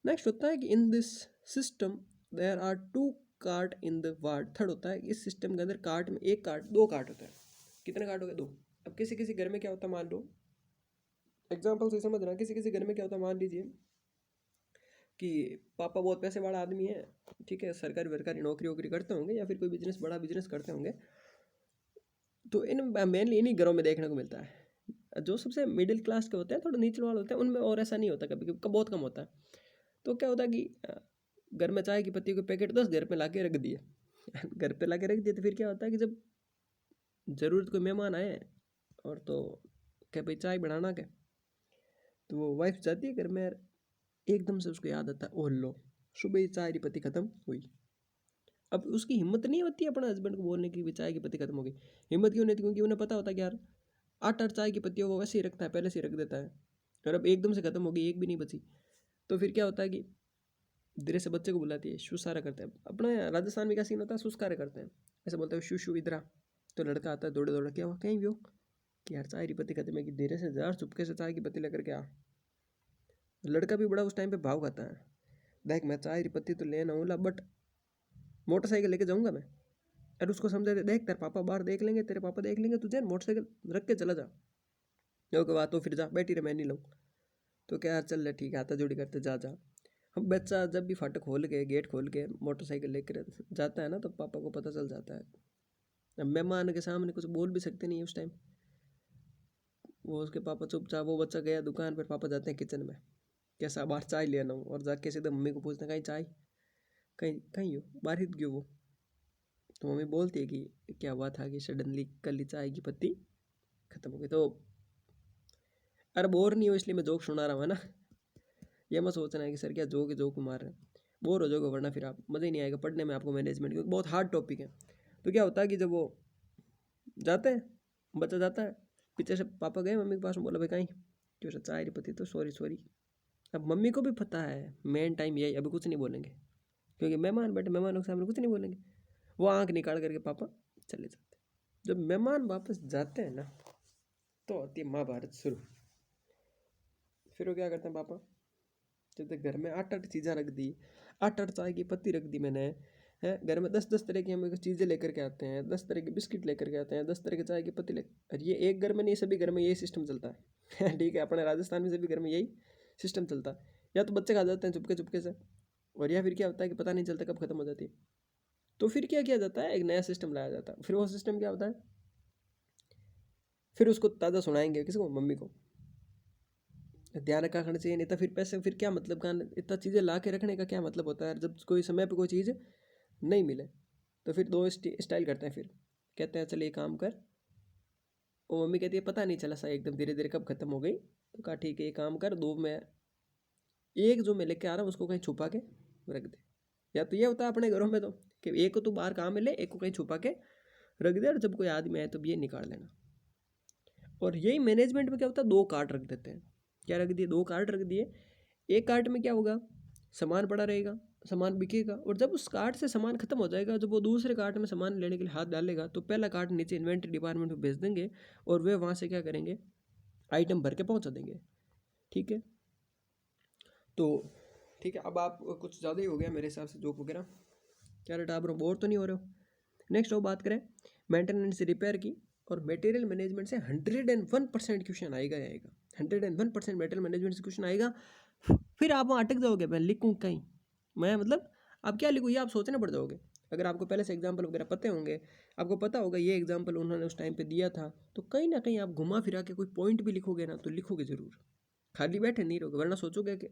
नेक्स्ट होता है कि in this system there are 2 cart in the ward. Third होता है इस सिस्टम के अंदर कार्ट में एक कार्ट, 2 कार्ट होता है। कितने कार्ट हो गए? 2। अब किसी किसी घर में क्या होता है, मान लो एग्जाम्पल से समझना, किसी किसी घर में क्या होता है, मान लीजिए कि पापा बहुत पैसे वाला आदमी है, ठीक है, सरकारी वरकारी नौकरी वोकरी करते होंगे या फिर कोई बिजनेस, बड़ा बिजनेस करते होंगे। तो इन मेनली इन्हीं घरों में देखने को मिलता है। जो सबसे मिडिल क्लास के होते हैं, थोड़े नीचे वाले होते हैं, उनमें और ऐसा नहीं होता, कभी कभी बहुत कम होता है। तो क्या होता है कि घर में चाय की पत्ती के पैकेट 10 घर पे ला के रख दिए घर पे ला के रख दिए, तो फिर क्या होता है कि जब ज़रूरत कोई मेहमान आए और तो क्या भाई चाय बनाना क्या, तो वो वाइफ जाती है घर में यार, एकदम से उसको याद आता है ओह लो सुबह ही चाय की पत्ती ख़त्म हुई। अब उसकी हिम्मत नहीं होती अपने हस्बैंड को बोलने की भी चाय की पत्ती खत्म हो गई। हिम्मत क्यों नहीं थी? क्योंकि उन्हें पता होता है कि यार 8 चाय की पत्तियों वो वैसे ही रखता है, पहले से ही रख देता है, और अब एकदम से खत्म हो गई, एक भी नहीं बची। तो फिर क्या होता है कि धीरे से बच्चे को बुलाती है, शुसारा करते हैं। अपने राजस्थान में क्या सीन होता है, सुस्कारा करते हैं, ऐसे बोलते हैं शू इधरा। तो लड़का आता है दौड़े दौड़े, क्या हुआ कहीं भी हो कि यार चाय की पत्ती खत्म है, कि धीरे से जार चुपके से चाय की पत्ती लेकर के आ। लड़का भी बड़ा उस टाइम पे भाव खाता है, देख मैं चाय की पत्ती तो लेना हूँ बट मोटरसाइकिल लेके जाऊँगा मैं। और उसको समझा दे, देख तेरे पापा बाहर देख लेंगे, तेरे पापा देख लेंगे तुझे, मोटरसाइकिल रख के चला जा। ओके बात, तो फिर जा बैठी रहे, मैं नहीं लूँ। तो क्या यार चल रहा ठीक है, आता जोड़ी करते जा जा। हम बच्चा जब भी फाटक खोल के गेट खोल के मोटरसाइकिल लेकर जाता है ना, तो पापा को पता चल जाता है। अब मेहमान के सामने कुछ बोल भी सकते नहीं उस टाइम। वो उसके पापा चुपचाप, वो बच्चा गया दुकान पर, पापा जाते हैं किचन में, कैसा बाहर चाय ले आना हूँ, और जाके सीधे मम्मी को पूछते हैं कहीं चाय, कहीं कहीं हो बाहर क्यों वो। तो मम्मी बोलती है कि क्या हुआ था कि सडनली कल चाय की पत्ती खत्म हो गई। तो अरे बोर नहीं हो इसलिए मैं जोक सुना रहा हूँ है ना। ये मत सोचना है कि सर क्या जोक मार रहे हैं, बोर हो जाओगे वरना फिर आप मज़ा ही नहीं आएगा पढ़ने में आपको मैनेजमेंट, क्योंकि बहुत हार्ड टॉपिक है। तो क्या होता है कि जब वो जाते हैं, बच्चा जाता है, पीछे से पापा गए मम्मी के पास में, बोला भाई कहीं क्यों सर चाय नहीं पत्ती, तो सॉरी। अब मम्मी को भी पता है मेन टाइम यही, अभी कुछ नहीं बोलेंगे क्योंकि मेहमान बैठे, मेहमानों के सामने कुछ नहीं बोलेंगे। वो आंख निकाल करके पापा चले जाते हैं। जब मेहमान वापस जाते हैं ना तो होती है महाभारत शुरू। फिर वो क्या करते हैं पापा, जब तक घर में आठ चीज़ें रख दी, आठ चाय की पत्ती रख दी मैंने, है घर में 10 तरह की हम चीज़ें लेकर के आते हैं, 10 तरह के बिस्किट लेकर के आते हैं, 10 तरह की चाय की पत्ती ले, और ये एक घर में नहीं सभी घर में यही सिस्टम चलता है। ठीक है, अपने राजस्थान में सभी घर में यही सिस्टम चलता है। या तो बच्चे खा जाते हैं चुपके चुपके से, और या फिर क्या होता है कि पता नहीं चलता कब खत्म हो जाती है। तो फिर क्या किया जाता है, एक नया सिस्टम लाया जाता है। फिर वो सिस्टम क्या होता है, फिर उसको ताज़ा सुनाएंगे किसको, मम्मी को। ध्यान रखा करना चाहिए, नहीं तो फिर पैसे, फिर क्या मतलब का इतना चीज़ें ला के रखने का क्या मतलब होता है जब कोई समय पे कोई चीज़ नहीं मिले। तो फिर दो स्टाइल करते हैं, फिर कहते हैं चल ये काम कर। वो मम्मी कहती है पता नहीं चला सा एकदम धीरे धीरे कब खत्म हो गई। तो कहा ठीक है ये काम कर, दो में एक जो मैं लेके आ रहा हूँ उसको कहीं छुपा के रख दे। या तो ये होता है अपने घरों में तो कि एक को तो बाहर काम में ले, एक को कहीं छुपा के रख दे, और जब कोई आदमी आए तो ये निकाल लेना। और यही मैनेजमेंट में क्या होता है, दो कार्ट रख देते हैं। क्या रख दिए, दो कार्ट रख दिए। एक कार्ट में क्या होगा, सामान पड़ा रहेगा, सामान बिकेगा, और जब उस कार्ट से सामान खत्म हो जाएगा, जब वो दूसरे कार्ट में सामान लेने के लिए हाथ डालेगा तो पहला कार्ट नीचे इन्वेंट्री डिपार्टमेंट में भेज देंगे, और वे वहाँ से क्या करेंगे, आइटम भर के पहुँचा देंगे। ठीक है, तो ठीक है, अब आप कुछ ज़्यादा ही हो गया मेरे हिसाब से जोक वगैरह। क्या रटा आप बोर तो नहीं हो रहे हो। नेक्स्ट वो बात करें मेंटेनेंस रिपेयर की, और मटेरियल मैनेजमेंट से 101% क्वेश्चन आएगा ही आएगा। 101% मटेरियल मैनेजमेंट से क्वेश्चन आएगा। फिर आप वहाँ अटक जाओगे, मैं लिखूँ कहीं, मैं मतलब आप क्या लिखूँ ये आप सोचने पड़ जाओगे। अगर आपको पहले से एग्जाम्पल वगैरह पते होंगे, आपको पता होगा ये एग्जाम्पल उन्होंने उस टाइम पे दिया था, तो कहीं ना कहीं आप घुमा फिरा के कोई पॉइंट भी लिखोगे ना, तो लिखोगे ज़रूर, खाली बैठे नहीं रहोगे, वरना सोचोगे कि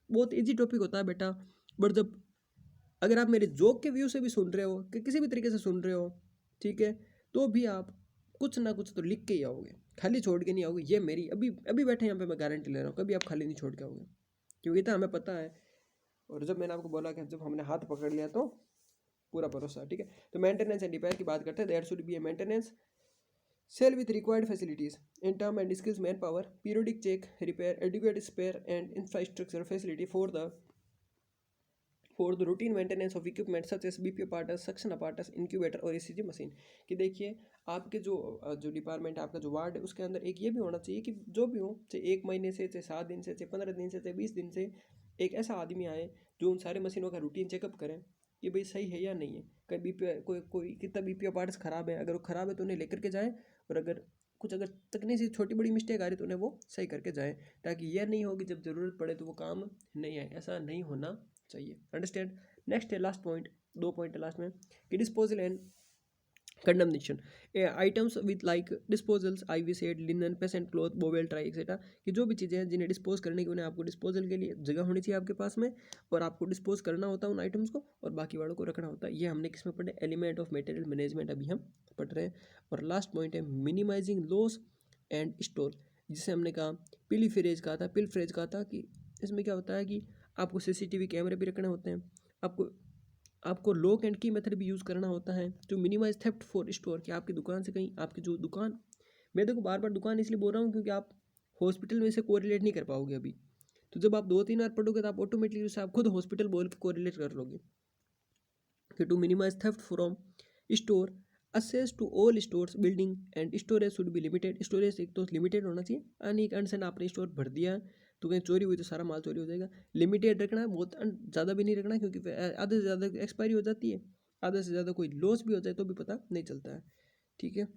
बहुत ईजी टॉपिक होता है बेटा। बट जब अगर आप मेरे जोक के व्यू से भी सुन रहे हो कि किसी भी तरीके से सुन रहे हो, ठीक है, तो भी आप कुछ ना कुछ तो लिख के ही आओगे, खाली छोड़ के नहीं आओगे। ये मेरी अभी अभी बैठे यहाँ पे मैं गारंटी ले रहा हूँ, कभी आप खाली नहीं छोड़ के आओगे, क्योंकि इतना हमें पता है। और जब मैंने आपको बोला कि जब हमने हाथ पकड़ लिया तो पूरा भरोसा। ठीक है, तो मेंटेनेंस एंड रिपेयर की बात करते हैं। There should be a maintenance cell with required facilities in term and skills man power, periodic check repair, adequate spare and infrastructure facility for the routine maintenance of equipment such as BPO apparatus, suction apparatus, incubator और ECG machine. कि देखिए आपके जो department आपका जो ward है उसके अंदर एक ये भी होना चाहिए कि जो भी हो, चाहे 1 महीने से, चाहे 7 दिन से, चाहे 15 दिन से, चाहे 20 दिन से, एक ऐसा आदमी आए जो उन सारे मशीनों का रूटीन चेकअप करें कि भाई सही है या नहीं है। कहीं बीपीओ कोई कितना बीपीओ पार्ट्स ख़राब है, अगर वो ख़राब है तो उन्हें लेकर के जाएँ, और अगर तकनीक से छोटी बड़ी मिस्टेक आ रही तो उन्हें वो सही करके जाएँ, ताकि यह नहीं हो कि जब ज़रूरत पड़े तो वो काम नहीं आए। ऐसा नहीं होना चाहिए। अंडरस्टैंड। नेक्स्ट है लास्ट पॉइंट, 2 पॉइंट है लास्ट में, कि disposal and condemnation items with like disposals, I V set, linen, patient cloth, bowel tray etcetera, कि जो भी चीज़ें हैं जिन्हें डिस्पोज करने की उन्हें आपको डिस्पोजल के लिए जगह होनी चाहिए आपके पास में, और आपको डिस्पोज करना होता है उन आइटम्स को, और बाकी वालों को रखना होता है। ये हमने किस में पढ़े, एलिमेंट ऑफ मटेरियल मैनेजमेंट अभी हम पढ़ रहे हैं। और लास्ट पॉइंट है मिनिमाइजिंग लॉस एंड स्टोर, जिसे हमने कहा पिलीफ्रेज कहा था, पिलफ्रेज कहा था, कि इसमें क्या होता है कि आपको सीसीटीवी कैमरे भी रखने होते हैं, आपको लॉक एंड की मेथड भी यूज़ करना होता है to minimise theft for store, कि आपकी दुकान से कहीं आपकी जो दुकान, मैं देखो बार बार दुकान इसलिए बोल रहा हूँ क्योंकि आप हॉस्पिटल में से कोरिलेट नहीं कर पाओगे अभी। तो जब आप 2-3 बार पढ़ोगे तो आप ऑटोमेटिकली उससे आप खुद हॉस्पिटल बोल के कोरिलेट कर लोगे। कि to minimise theft from store, access to all stores building and storage should be limited, storage एक तो लिमिटेड होना चाहिए, अनेक अनसेंड आपने स्टोर भर दिया तो कहीं चोरी हुई तो सारा माल चोरी हो जाएगा। लिमिटेड रखना है, बहुत ज़्यादा भी नहीं रखना, क्योंकि आधे से ज़्यादा एक्सपायरी हो जाती है, आधे से ज़्यादा कोई लॉस भी हो जाए तो भी पता नहीं चलता है। ठीक है,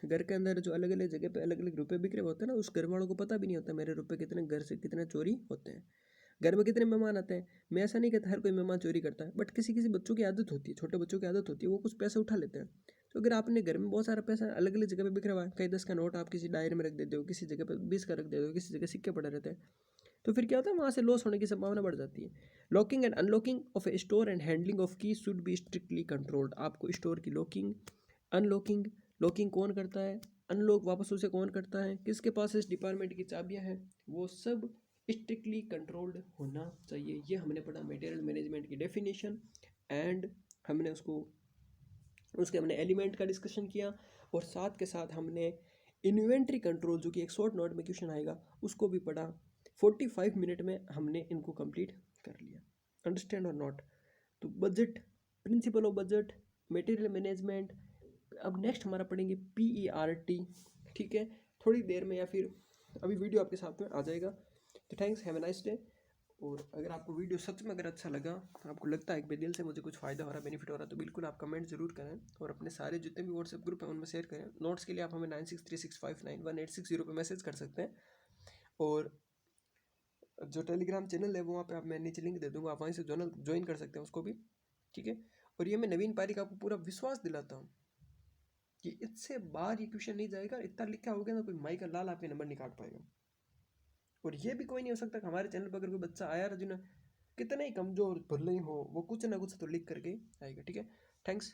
घर के अंदर जो अलग अलग जगह पे अलग अलग रुपए बिक रहे होते हैं ना, उस घर वालों को पता भी नहीं होता मेरे रुपए कितने घर से कितने चोरी होते हैं, घर में कितने मेहमान आते हैं। मैं ऐसा नहीं कहता हर कोई मेहमान चोरी करता है, बट किसी किसी बच्चों की आदत होती है, छोटे बच्चों की आदत होती है, वो कुछ पैसे उठा लेते हैं। तो अगर आपने घर में बहुत सारा पैसा अलग अलग जगह पे बिखरा हुआ है, कहीं 10 का नोट आप किसी डायरी में रख देते हो, किसी जगह पे 20 का रख देते हो, किसी जगह सिक्के पड़े रहते हैं, तो फिर क्या होता है, वहाँ से लॉस होने की संभावना बढ़ जाती है। Locking and unlocking of A store and handling of की शुड बी स्ट्रिक्टली कंट्रोल्ड। आपको स्टोर की लॉकिंग, अनलॉकिंग, लॉकिंग कौन करता है, अनलॉक वापस उसे कौन करता है, किसके पास इस डिपार्टमेंट की चाबियाँ हैं, वो सब स्ट्रिक्टली कंट्रोल्ड होना चाहिए। ये हमने पढ़ा मटेरियल मैनेजमेंट की डेफिनेशन, एंड हमने उसके हमने एलिमेंट का डिस्कशन किया, और साथ के साथ हमने इन्वेंट्री कंट्रोल, जो कि एक शॉर्ट नोट में क्वेश्चन आएगा, उसको भी पढ़ा। 45 मिनट में हमने इनको कंप्लीट कर लिया। अंडरस्टैंड और नॉट? तो budget, principle of budget, material management, अब नेक्स्ट हमारा पढ़ेंगे PERT। ठीक है, थोड़ी देर में, या फिर अभी वीडियो आपके साथ में आ जाएगा। तो thanks, have a nice day. और अगर आपको वीडियो सच में अगर अच्छा लगा, आपको लगता है कि दिल से मुझे कुछ फ़ायदा हो रहा है, बेनिफिट हो रहा है, तो बिल्कुल आप कमेंट जरूर करें, और अपने सारे जितने भी व्हाट्सएप ग्रुप हैं उनमें शेयर करें। नोट्स के लिए आप हमें 9636591860 पे मैसेज कर सकते हैं। और जो टेलीग्राम चैनल है वहाँ पे आप, मैं नीचे लिंक दे दूँगा, आप वहीं से ज्वाइन कर सकते हैं उसको भी। ठीक है, और ये मैं नवीन पारिक आपको पूरा विश्वास दिलाता हूँ कि इससे बाहर ये क्वेश्चन नहीं जाएगा। इतना लिखा हो गया ना, कोई माई का लाल आपके नंबर नहीं काट पाएगा। और ये भी कोई नहीं हो सकता कि हमारे चैनल पर अगर कोई बच्चा आया रहा, जिन्हें कितना ही कमजोर भले ही हो, वो कुछ ना कुछ तो लिख करके आएगा। ठीक है, थैंक्स।